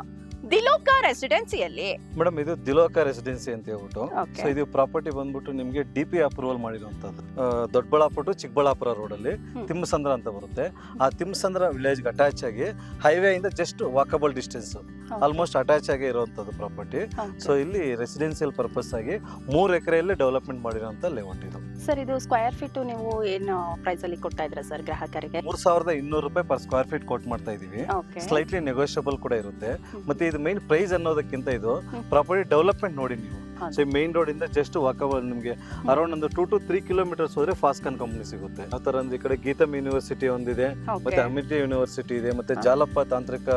ದಿಲೋಕ ರೆಸಿಡೆನ್ಸಿಯಲ್ಲಿ. ಮೇಡಮ್, ಇದು ದಿಲೋಕ ರೆಸಿಡೆನ್ಸಿ ಅಂತ ಹೇಳ್ಬಿಟ್ಟು, ಸೊ ಇದು ಪ್ರಾಪರ್ಟಿ ಬಂದ್ಬಿಟ್ಟು ನಿಮ್ಗೆ DP ಅಪ್ರೂವಲ್ ಮಾಡಿರುವಂತದ್ದು. ದೊಡ್ಡಬಳ್ಳಾಪುರ ಚಿಕ್ಕಬಳ್ಳಾಪುರ ರೋಡ್ ಅಲ್ಲಿ ತಿಮ್ಮಸಂದ್ರ ಅಂತ ಬರುತ್ತೆ. ಆ ತಿಮ್ಮಸಂದ್ರ ವಿಲೇಜ್ ಅಟ್ಯಾಚ್ ಆಗಿ ಹೈವೇ ಇಂದ just walkable distance, almost attach ಆಗಿ ಇರುವಂತದ್ದು ಪ್ರಾಪರ್ಟಿ. ಸೊ ಇಲ್ಲಿ ರೆಸಿಡೆನ್ಸಿಯಲ್ ಪರ್ಪಸ್ ಆಗಿ 3 ಎಕರೆಯಲ್ಲಿ ಡೆವಲಪ್ಮೆಂಟ್ ಮಾಡಿರುವಂತ ಲೇಔಟ್ ಇದು. ಸರ್, ಇದು ಸ್ಕ್ವೇರ್ ಫೀಟ್ ನೀವು ಏನು ಪ್ರೈಸ್ ಅಲ್ಲಿ ಕೊಡ್ತಾ ಇದ್ರ ಸರ್ ಗ್ರಾಹಕರಿಗೆ? 3,200 ರೂಪಾಯಿ ಪರ್ ಸ್ಕ್ವೇರ್ ಫೀಟ್ ಕೋಟ್ ಮಾಡ್ತಾ ಇದೀವಿ. ಸ್ಲೈಟ್ಲಿ ನೆಗೋಷಿಯಬಲ್ ಕೂಡ ಇರುತ್ತೆ. ಮತ್ತೆ ಇದು ಮೈನ್ ಪ್ರೈಸ್ ಅನ್ನೋದಕ್ಕಿಂತ ಇದು ಪ್ರಾಪರ್ಟಿ ಡೆವಲಪ್ಮೆಂಟ್ ನೋಡಿ ನೀವು. ಸೊ ಮೇನ್ ರೋಡ್ ಇಂದ ಜಸ್ಟ್ ವಾಕಬಲ್ ನಿಮಗೆ ಅರೌಂಡ್ ಒಂದು 2 to 3 kilometers ಹೋದ್ರೆ ಫಾಸ್ಕಾನ್ ಕಂಪನಿ ಸಿಗುತ್ತೆ. ಆ ತರ ಈ ಕಡೆ ಗೀತಮ್ ಯೂನಿವರ್ಸಿಟಿ ಒಂದಿದೆ, ಮತ್ತೆ ಅಮಿಟಿ ಯೂನಿವರ್ಸಿಟಿ ಇದೆ, ಮತ್ತೆ ಜಾಲಪ್ಪ ತಾಂತ್ರಿಕ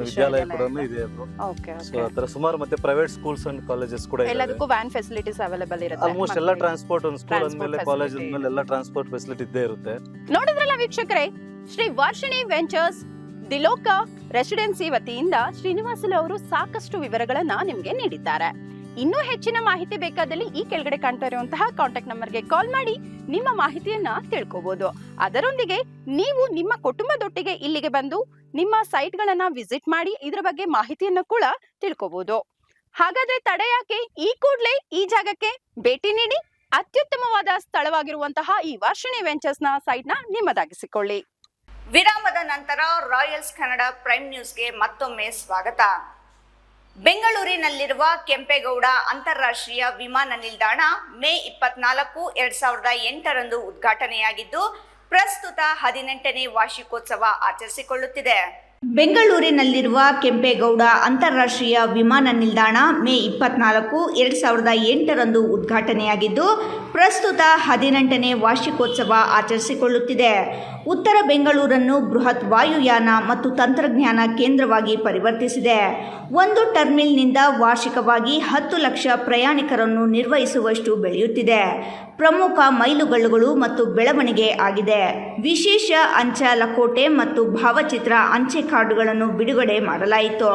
ವಿದ್ಯಾಲಯ ಕೂಡ ಇದೆ. ಸೊ ಆ ತರ ಸುಮಾರು ಮತ್ತೆ ಪ್ರೈವೇಟ್ ಸ್ಕೂಲ್ಸ್ ಅಂಡ್ ಕಾಲೇಜಸ್ ಕೂಡ ಇದೆ. ಎಲ್ಲದಕ್ಕೂ ವ್ಯಾನ್ ಫೆಸಿಲಿಟೀಸ್ ಅವೈಲೇಬಲ್ ಇರುತ್ತೆ. ಆಲ್ಮೋಸ್ಟ್ ಎಲ್ಲ ಟ್ರಾನ್ಸ್ಪೋರ್ಟ್, ಒಂದು ಸ್ಕೂಲ್ ಅಂದ್ಮೇಲೆ ಕಾಲೇಜ್ ಅಂದ್ಮೇಲೆ ಎಲ್ಲ ಟ್ರಾನ್ಸ್ಪೋರ್ಟ್ ಫೆಸಿಲಿಟಿ ಇದ್ದೇ ಇರುತ್ತೆ. ನೋಡಿದ್ರಲ್ಲ ವೀಕ್ಷಕರೇ, ಶ್ರೀ ವರ್ಷಿಣಿ ವೆಂಚರ್ಸ್ ದಿಲೋಕ ರೆಸಿಡೆನ್ಸಿ ವತಿಯಿಂದ ಶ್ರೀನಿವಾಸುಲು ಅವರು ಸಾಕಷ್ಟು ವಿವರಗಳನ್ನ ನಿಮ್ಗೆ ನೀಡಿದ್ದಾರೆ. ಇನ್ನೂ ಹೆಚ್ಚಿನ ಮಾಹಿತಿ ಬೇಕಾದಲ್ಲಿ ಈ ಕೆಳಗಡೆ ಕಾಣ್ತಾ ಇರುವಂತಹ ಕಾಂಟ್ಯಾಕ್ಟ್ ನಂಬರ್ಗೆ ಕಾಲ್ ಮಾಡಿ ನಿಮ್ಮ ಮಾಹಿತಿಯನ್ನ ತಿಳ್ಕೋಬಹುದು. ಅದರೊಂದಿಗೆ ನೀವು ನಿಮ್ಮ ಕುಟುಂಬದೊಟ್ಟಿಗೆ ಇಲ್ಲಿಗೆ ಬಂದು ನಿಮ್ಮ ಸೈಟ್ ಗಳನ್ನ ವಿಸಿಟ್ ಮಾಡಿ ಇದರ ಬಗ್ಗೆ ಮಾಹಿತಿಯನ್ನು ಕೂಡ ತಿಳ್ಕೋಬಹುದು. ಹಾಗಾದ್ರೆ ತಡ ಯಾಕೆ, ಈ ಕೂಡಲೇ ಈ ಜಾಗಕ್ಕೆ ಭೇಟಿ ನೀಡಿ ಅತ್ಯುತ್ತಮವಾದ ಸ್ಥಳವಾಗಿರುವಂತಹ ಈ ವರ್ಷಿಣಿ ವೆಂಚರ್ಸ್ ನ ಸೈಟ್ ನ ನಿಮ್ಮದಾಗಿಸಿಕೊಳ್ಳಿ. ವಿರಾಮದ ನಂತರ ರಾಯಲ್ಸ್ ಕನ್ನಡ ಪ್ರೈಮ್ ನ್ಯೂಸ್ಗೆ ಮತ್ತೊಮ್ಮೆ ಸ್ವಾಗತ. ಬೆಂಗಳೂರಿನಲ್ಲಿರುವ ಕೆಂಪೇಗೌಡ ಅಂತಾರಾಷ್ಟ್ರೀಯ ವಿಮಾನ ನಿಲ್ದಾಣ ಮೇ 24, 2008 ಉದ್ಘಾಟನೆಯಾಗಿದ್ದು ಪ್ರಸ್ತುತ 18ನೇ ವಾರ್ಷಿಕೋತ್ಸವ ಆಚರಿಸಿಕೊಳ್ಳುತ್ತಿದೆ. ಬೆಂಗಳೂರಿನಲ್ಲಿರುವ ಕೆಂಪೇಗೌಡ ಅಂತಾರಾಷ್ಟ್ರೀಯ ವಿಮಾನ ನಿಲ್ದಾಣ ಮೇ 24, 2008 ಉದ್ಘಾಟನೆಯಾಗಿದ್ದು ಪ್ರಸ್ತುತ 18ನೇ ವಾರ್ಷಿಕೋತ್ಸವ ಆಚರಿಸಿಕೊಳ್ಳುತ್ತಿದೆ. ಉತ್ತರ ಬೆಂಗಳೂರನ್ನು ಬೃಹತ್ ವಾಯುಯಾನ ಮತ್ತು ತಂತ್ರಜ್ಞಾನ ಕೇಂದ್ರವಾಗಿ ಪರಿವರ್ತಿಸಿದೆ. ಒಂದು ಟರ್ಮಿನಲ್ನಿಂದ ವಾರ್ಷಿಕವಾಗಿ 10 ಲಕ್ಷ ಪ್ರಯಾಣಿಕರನ್ನು ನಿರ್ವಹಿಸುವಷ್ಟು ಬೆಳೆಯುತ್ತಿದೆ. ಪ್ರಮುಖ ಮೈಲುಗಲ್ಲುಗಳು ಮತ್ತು ಬೆಳವಣಿಗೆ ಆಗಿದೆ. ವಿಶೇಷ ಅಂಚೆ ಲಕೋಟೆ ಮತ್ತು ಭಾವಚಿತ್ರ ಅಂಚೆ ಕಾರ್ಡುಗಳನ್ನು ಬಿಡುಗಡೆ ಮಾಡಲಾಯಿತು.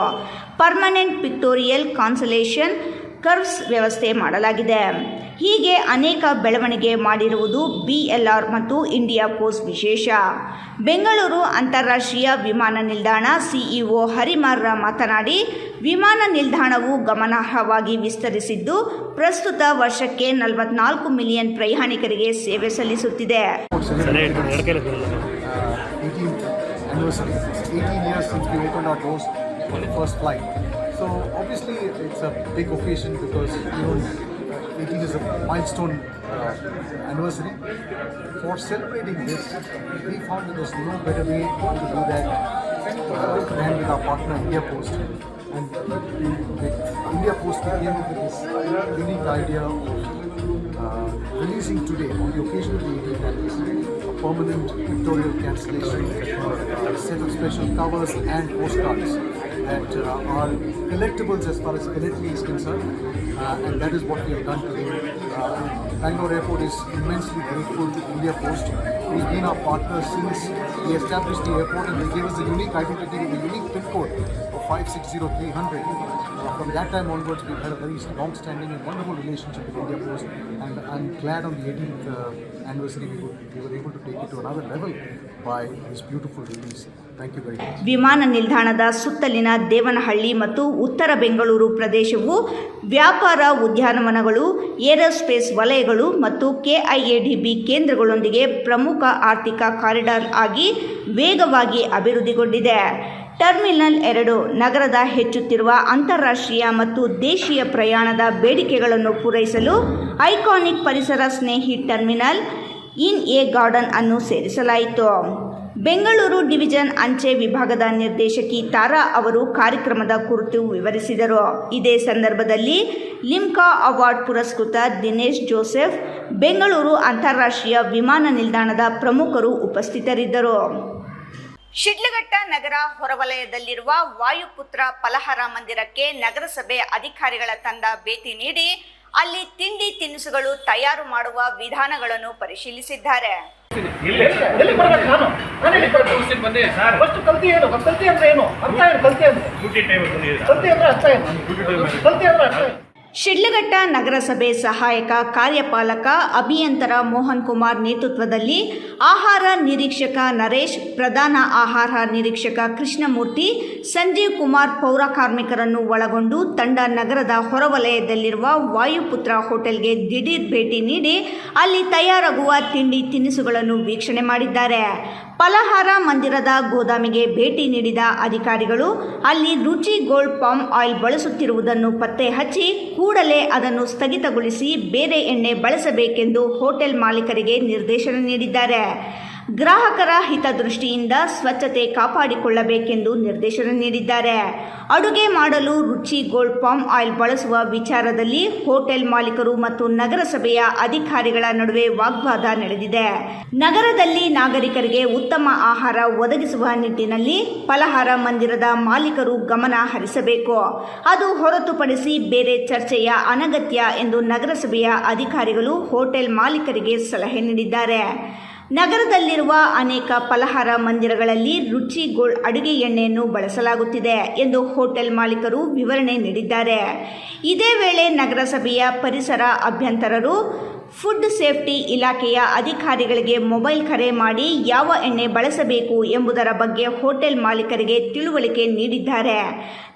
ಪರ್ಮನೆಂಟ್ ಪಿಕ್ಟೋರಿಯಲ್ ಕಾನ್ಸಲೇಷನ್ ಕರ್ವ್ಸ್ ವ್ಯವಸ್ಥೆ ಮಾಡಲಾಗಿದೆ. ಹೀಗೆ ಅನೇಕ ಬೆಳವಣಿಗೆ ಮಾಡಿರುವುದು BLR ಮತ್ತು ಇಂಡಿಯಾ ಪೋಸ್ಟ್ ವಿಶೇಷ. ಬೆಂಗಳೂರು ಅಂತಾರಾಷ್ಟ್ರೀಯ ವಿಮಾನ ನಿಲ್ದಾಣ CEO ಹರಿಮಾರ್ ಮಾತನಾಡಿ, ವಿಮಾನ ನಿಲ್ದಾಣವು ಗಮನಾರ್ಹವಾಗಿ ವಿಸ್ತರಿಸಿದ್ದು ಪ್ರಸ್ತುತ ವರ್ಷಕ್ಕೆ 44 ಮಿಲಿಯನ್ ಪ್ರಯಾಣಿಕರಿಗೆ ಸೇವೆ ಸಲ್ಲಿಸುತ್ತಿದೆ. 18 years since we opened our doors for the first flight. So obviously it's a big occasion because 18 is a milestone anniversary. For celebrating this, we found that there's no better way to do that than with our partner India Post. And with India Post, we came up with this unique idea of releasing today, on the occasion of the 18th anniversary, a permanent pictorial cancellation, a set of special covers and postcards that are collectibles as far as philately is concerned, and that is what we have done today. Bangalore Airport is immensely grateful to India Post, who has been our partner since we established the airport, and they gave us a unique identity with a unique PIN code of 560300. From that time onwards, we've had a very long-standing and wonderful relationship with India Post, and I'm glad on the 18th anniversary we were able to take it to another level by this beautiful release. Thank you very much. ವಿಮಾನ ನಿಲ್ದಾಣದ ಸುತ್ತಲಿನ ದೇವನಹಳ್ಳಿ ಮತ್ತು ಉತ್ತರ ಬೆಂಗಳೂರು ಪ್ರದೇಶವು ವ್ಯಾಪಾರ ಉದ್ಯಾನವನಗಳು, aerospace ವಲಯಗಳು ಮತ್ತು KIADB ಕೇಂದ್ರಗಳೊಂದಿಗೆ ಪ್ರಮುಖ ಆರ್ಥಿಕ ಕಾರಿಡಾರ್ ಆಗಿ ವೇಗವಾಗಿ ಅಭಿವೃದ್ಧಿಗೊಂಡಿದೆ. ಟರ್ಮಿನಲ್ 2 ನಗರದ ಹೆಚ್ಚುತ್ತಿರುವ ಅಂತಾರಾಷ್ಟ್ರೀಯ ಮತ್ತು ದೇಶೀಯ ಪ್ರಯಾಣದ ಬೇಡಿಕೆಗಳನ್ನು ಪೂರೈಸಲು ಐಕಾನಿಕ್ ಪರಿಸರ ಸ್ನೇಹಿ ಟರ್ಮಿನಲ್ ಇನ್ ಎ ಗಾರ್ಡನ್ ಅನ್ನು ಸೇರಿಸಲಾಯಿತು. ಬೆಂಗಳೂರು ಡಿವಿಷನ್ ಅಂಚೆ ವಿಭಾಗದ ನಿರ್ದೇಶಕಿ ತಾರಾ ಅವರು ಕಾರ್ಯಕ್ರಮದ ಕುರಿತು ವಿವರಿಸಿದರು. ಇದೇ ಸಂದರ್ಭದಲ್ಲಿ ಲಿಮ್ಕಾ ಅವಾರ್ಡ್ ಪುರಸ್ಕೃತ ದಿನೇಶ್ ಜೋಸೆಫ್, ಬೆಂಗಳೂರು ಅಂತಾರಾಷ್ಟ್ರೀಯ ವಿಮಾನ ನಿಲ್ದಾಣದ ಪ್ರಮುಖರು ಉಪಸ್ಥಿತರಿದ್ದರು. ಶಿಡ್ಲಘಟ್ಟ ನಗರ ಹೊರವಲಯದಲ್ಲಿರುವ ವಾಯುಪುತ್ರ ಫಲಹಾರ ಮಂದಿರಕ್ಕೆ ನಗರಸಭೆ ಅಧಿಕಾರಿಗಳ ತಂಡ ಭೇಟಿ ನೀಡಿ ಅಲ್ಲಿ ತಿಂಡಿ ತಿನಿಸುಗಳು ತಯಾರು ಮಾಡುವ ವಿಧಾನಗಳನ್ನು ಪರಿಶೀಲಿಸಿದ್ದಾರೆ. ಶಿಡ್ಲಘಟ್ಟ ನಗರಸಭೆ ಸಹಾಯಕ ಕಾರ್ಯಪಾಲಕ ಅಭಿಯಂತರ ಮೋಹನ್ ಕುಮಾರ್ ನೇತೃತ್ವದಲ್ಲಿ ಆಹಾರ ನಿರೀಕ್ಷಕ ನರೇಶ್, ಪ್ರಧಾನ ಆಹಾರ ನಿರೀಕ್ಷಕ ಕೃಷ್ಣಮೂರ್ತಿ, ಸಂಜೀವ್ ಕುಮಾರ್ ಪೌರ ಕಾರ್ಮಿಕರನ್ನು ಒಳಗೊಂಡು ತಂಡ ನಗರದ ಹೊರವಲಯದಲ್ಲಿರುವ ವಾಯುಪುತ್ರ ಹೋಟೆಲ್ಗೆ ದಿಢೀರ್ ಭೇಟಿ ನೀಡಿ ಅಲ್ಲಿ ತಯಾರಾಗುವ ತಿಂಡಿ ತಿನಿಸುಗಳನ್ನು ವೀಕ್ಷಣೆ ಮಾಡಿದ್ದಾರೆ. ಫಲಹಾರ ಮಂದಿರದ ಗೋದಾಮಿಗೆ ಭೇಟಿ ನೀಡಿದ ಅಧಿಕಾರಿಗಳು ಅಲ್ಲಿ ರುಚಿ ಗೋಲ್ಡ್ ಪಾಮ್ ಆಯಿಲ್ ಬಳಸುತ್ತಿರುವುದನ್ನು ಪತ್ತೆ ಹಚ್ಚಿ ಕೂಡಲೇ ಅದನ್ನು ಸ್ಥಗಿತಗೊಳಿಸಿ ಬೇರೆ ಎಣ್ಣೆ ಬಳಸಬೇಕೆಂದು ಹೋಟೆಲ್ ಮಾಲೀಕರಿಗೆ ನಿರ್ದೇಶನ ನೀಡಿದ್ದಾರೆ. ಗ್ರಾಹಕರ ಹಿತದೃಷ್ಟಿಯಿಂದ ಸ್ವಚ್ಛತೆ ಕಾಪಾಡಿಕೊಳ್ಳಬೇಕೆಂದು ನಿರ್ದೇಶನ ನೀಡಿದ್ದಾರೆ. ಅಡುಗೆ ಮಾಡಲು ರುಚಿ ಗೋಲ್ಡ್ ಪಾಮ್ ಆಯಿಲ್ ಬಳಸುವ ವಿಚಾರದಲ್ಲಿ ಹೋಟೆಲ್ ಮಾಲೀಕರು ಮತ್ತು ನಗರಸಭೆಯ ಅಧಿಕಾರಿಗಳ ನಡುವೆ ವಾಗ್ವಾದ ನಡೆದಿದೆ. ನಗರದಲ್ಲಿ ನಾಗರಿಕರಿಗೆ ಉತ್ತಮ ಆಹಾರ ಒದಗಿಸುವ ನಿಟ್ಟಿನಲ್ಲಿ ಫಲಹಾರ ಮಂದಿರದ ಮಾಲೀಕರು ಗಮನ ಹರಿಸಬೇಕು. ಅದು ಹೊರತುಪಡಿಸಿ ಬೇರೆ ಚರ್ಚೆಯ ಅನಗತ್ಯ ಎಂದು ನಗರಸಭೆಯ ಅಧಿಕಾರಿಗಳು ಹೋಟೆಲ್ ಮಾಲೀಕರಿಗೆ ಸಲಹೆ ನೀಡಿದ್ದಾರೆ. ನಗರದಲ್ಲಿರುವ ಅನೇಕ ಫಲಹಾರ ಮಂದಿರಗಳಲ್ಲಿ ರುಚಿ ಗೋಲ್ಡ್ ಅಡುಗೆ ಎಣ್ಣೆಯನ್ನು ಬಳಸಲಾಗುತ್ತಿದೆ ಎಂದು ಹೋಟೆಲ್ ಮಾಲೀಕರು ವಿವರಣೆ ನೀಡಿದ್ದಾರೆ. ಇದೇ ವೇಳೆ ನಗರಸಭೆಯ ಪರಿಸರ ಅಭಿಯಂತರರು ಫುಡ್ ಸೇಫ್ಟಿ ಇಲಾಖೆಯ ಅಧಿಕಾರಿಗಳಿಗೆ ಮೊಬೈಲ್ ಕರೆ ಮಾಡಿ ಯಾವ ಎಣ್ಣೆ ಬಳಸಬೇಕು ಎಂಬುದರ ಬಗ್ಗೆ ಹೋಟೆಲ್ ಮಾಲೀಕರಿಗೆ ತಿಳುವಳಿಕೆ ನೀಡಿದ್ದಾರೆ.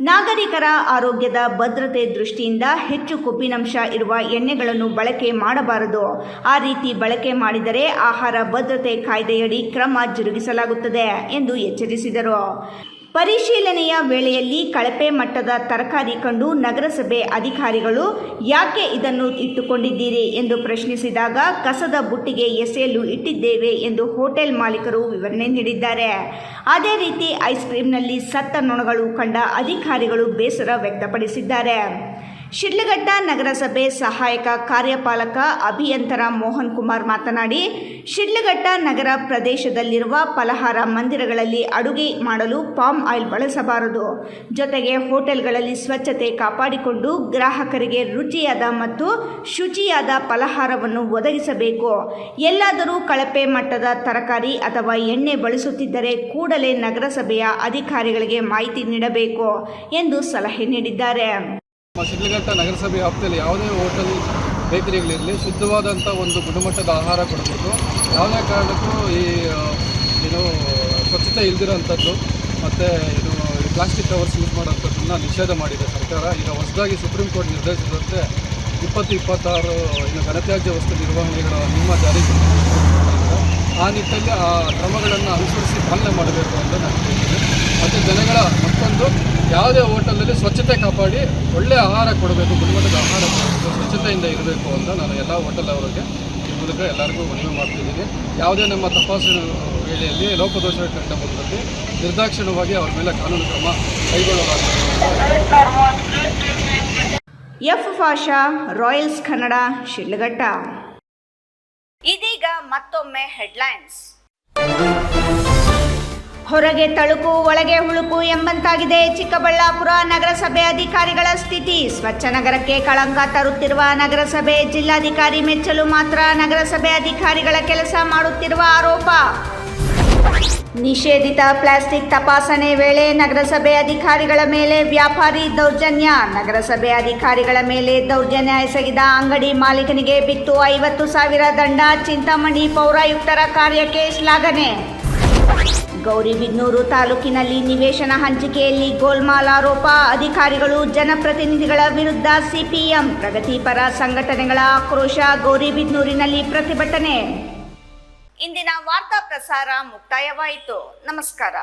ನಾಗರಿಕರ ಆರೋಗ್ಯದ ಭದ್ರತೆ ದೃಷ್ಟಿಯಿಂದ ಹೆಚ್ಚು ಕೊಬ್ಬಿನಂಶ ಇರುವ ಎಣ್ಣೆಗಳನ್ನು ಬಳಕೆ ಮಾಡಬಾರದು. ಆ ರೀತಿ ಬಳಕೆ ಮಾಡಿದರೆ ಆಹಾರ ಭದ್ರತೆ ಕಾಯ್ದೆಯಡಿ ಕ್ರಮ ಜರುಗಿಸಲಾಗುತ್ತದೆ ಎಂದು ಎಚ್ಚರಿಸಿದರು. ಪರಿಶೀಲನೆಯ ವೇಳೆಯಲ್ಲಿ ಕಳಪೆ ಮಟ್ಟದ ತರಕಾರಿ ಕಂಡು ನಗರಸಭೆ ಅಧಿಕಾರಿಗಳು ಯಾಕೆ ಇದನ್ನು ಇಟ್ಟುಕೊಂಡಿದ್ದೀರಿ ಎಂದು ಪ್ರಶ್ನಿಸಿದಾಗ ಕಸದ ಬುಟ್ಟಿಗೆ ಎಸೆಯಲು ಇಟ್ಟಿದ್ದೇವೆ ಎಂದು ಹೋಟೆಲ್ ಮಾಲೀಕರು ವಿವರಣೆ ನೀಡಿದ್ದಾರೆ. ಅದೇ ರೀತಿ ಐಸ್ ಕ್ರೀಂನಲ್ಲಿ ಸತ್ತ ನೊಣಗಳು ಕಂಡ ಅಧಿಕಾರಿಗಳು ಬೇಸರ ವ್ಯಕ್ತಪಡಿಸಿದ್ದಾರೆ. ಶಿಡ್ಲಘಟ್ಟ ನಗರಸಭೆ ಸಹಾಯಕ ಕಾರ್ಯಪಾಲಕ ಅಭಿಯಂತರ ಮೋಹನ್ ಕುಮಾರ್ ಮಾತನಾಡಿ, ಶಿಡ್ಲಘಟ್ಟ ನಗರ ಪ್ರದೇಶದಲ್ಲಿರುವ ಫಲಹಾರ ಮಂದಿರಗಳಲ್ಲಿ ಅಡುಗೆ ಮಾಡಲು ಪಾಮ್ ಆಯಿಲ್ ಬಳಸಬಾರದು. ಜೊತೆಗೆ ಹೋಟೆಲ್ಗಳಲ್ಲಿ ಸ್ವಚ್ಛತೆ ಕಾಪಾಡಿಕೊಂಡು ಗ್ರಾಹಕರಿಗೆ ರುಚಿಯಾದ ಮತ್ತು ಶುಚಿಯಾದ ಫಲಹಾರವನ್ನು ಒದಗಿಸಬೇಕು. ಎಲ್ಲಾದರೂ ಕಳಪೆ ಮಟ್ಟದ ತರಕಾರಿ ಅಥವಾ ಎಣ್ಣೆ ಬಳಸುತ್ತಿದ್ದರೆ ಕೂಡಲೇ ನಗರಸಭೆಯ ಅಧಿಕಾರಿಗಳಿಗೆ ಮಾಹಿತಿ ನೀಡಬೇಕು ಎಂದು ಸಲಹೆ ನೀಡಿದ್ದಾರೆ. ಶಿಡ್ಲಘಟ್ಟ ನಗರಸಭೆ ವ್ಯಾಪ್ತಿಯಲ್ಲಿ ಯಾವುದೇ ಹೋಟೆಲ್ ಬೇಕರಿಗಳಿರಲಿ ಶುದ್ಧವಾದಂಥ ಒಂದು ಗುಣಮಟ್ಟದ ಆಹಾರ ಕೊಡಬೇಕು. ಯಾವುದೇ ಕಾರಣಕ್ಕೂ ಏನು ಸ್ವಚ್ಛತೆ ಇಲ್ದಿರೋಂಥದ್ದು ಮತ್ತು ಇದು ಪ್ಲಾಸ್ಟಿಕ್ ಕವರ್ಸ್ ಯೂಸ್ ಮಾಡೋಂಥದ್ದನ್ನು ನಿಷೇಧ ಮಾಡಿದೆ ಸರ್ಕಾರ. ಈಗ ಹೊಸದಾಗಿ ಸುಪ್ರೀಂ ಕೋರ್ಟ್ ನಿರ್ದೇಶಿಸಿದಂತೆ 2026 ಇನ್ನು ಘನತ್ಯಾಜ್ಯ ವಸ್ತು ನಿರ್ವಹಣೆಗಳ ನಿಯಮ ಜಾರಿಗೆ ಆ ನಿಟ್ಟಿನಲ್ಲಿ ಆ ಕ್ರಮಗಳನ್ನು ಅನುಸರಿಸಿ ಪಾಲನೆ ಮಾಡಬೇಕು ಅಂತ ನಾನು ಹೇಳ್ತೀನಿ. ಮತ್ತು ಜನಗಳ ಮತ್ತೊಂದು ಯಾವುದೇ ಹೋಟೆಲಲ್ಲಿ ಸ್ವಚ್ಛತೆ ಕಾಪಾಡಿ ಒಳ್ಳೆಯ ಆಹಾರ ಕೊಡಬೇಕು, ಗುಣಮಟ್ಟದ ಆಹಾರ ಕೊಡಬೇಕು, ಸ್ವಚ್ಛತೆಯಿಂದ ಇರಬೇಕು ಅಂತ ನಾನು ಎಲ್ಲ ಹೋಟೆಲ್ ಅವರಿಗೆ ಈ ಮೂಲಕ ಎಲ್ಲರಿಗೂ ಮನವಿ ಮಾಡ್ತಿದ್ದೀನಿ. ಯಾವುದೇ ನಮ್ಮ ತಪಾಸಣೆ ವೇಳೆಯಲ್ಲಿ ಲೋಪದೋಷ ಕಂಡು ಬಂದಲ್ಲಿ ನಿರ್ದಾಕ್ಷಿಣ್ಯವಾಗಿ ಅವ್ರ ಮೇಲೆ ಕಾನೂನು ಕ್ರಮ ಕೈಗೊಳ್ಳಲಾಗುತ್ತದೆ. F Pasha, Royals Kannada, Shidlaghatta. ಇದೀಗ ಮತ್ತೊಮ್ಮೆ ಹೆಡ್ಲೈನ್ಸ್. ಹೊರಗೆ ತಳುಕು ಒಳಗೆ ಹುಳುಕು ಎಂಬಂತಾಗಿದೆ ಚಿಕ್ಕಬಳ್ಳಾಪುರ ನಗರಸಭೆ ಅಧಿಕಾರಿಗಳ ಸ್ಥಿತಿ. ಸ್ವಚ್ಛ ನಗರಕ್ಕೆ ಕಳಂಕ ತರುತ್ತಿರುವ ನಗರಸಭೆ, ಜಿಲ್ಲಾಧಿಕಾರಿ ಮೆಚ್ಚಲು ಮಾತ್ರ ನಗರಸಭೆ ಅಧಿಕಾರಿಗಳ ಕೆಲಸ ಮಾಡುತ್ತಿರುವ ಆರೋಪ. ನಿಷೇಧಿತ ಪ್ಲಾಸ್ಟಿಕ್ ತಪಾಸಣೆ ವೇಳೆ ನಗರಸಭೆ ಅಧಿಕಾರಿಗಳ ಮೇಲೆ ವ್ಯಾಪಾರಿ ದೌರ್ಜನ್ಯ. ನಗರಸಭೆ ಅಧಿಕಾರಿಗಳ ಮೇಲೆ ದೌರ್ಜನ್ಯ ಎಸಗಿದ ಅಂಗಡಿ ಮಾಲೀಕನಿಗೆ ಬಿತ್ತು 50,000 ದಂಡ. ಚಿಂತಾಮಣಿ ಪೌರಾಯುಕ್ತರ ಕಾರ್ಯಕ್ಕೆ ಶ್ಲಾಘನೆ. ಗೌರಿಬಿದನೂರು ತಾಲೂಕಿನಲ್ಲಿ ನಿವೇಶನ ಹಂಚಿಕೆಯಲ್ಲಿ ಗೋಲ್ಮಾಲ್ ಆರೋಪ. ಅಧಿಕಾರಿಗಳು ಜನಪ್ರತಿನಿಧಿಗಳ ವಿರುದ್ಧ ಸಿಪಿಎಂ ಪ್ರಗತಿಪರ ಸಂಘಟನೆಗಳ ಆಕ್ರೋಶ. ಗೌರಿಬಿದನೂರಿನಲ್ಲಿ ಪ್ರತಿಭಟನೆ. ಇಂದಿನ ವಾರ್ತಾ ಪ್ರಸಾರ ಮುಕ್ತಾಯವಾಯಿತು. ನಮಸ್ಕಾರ.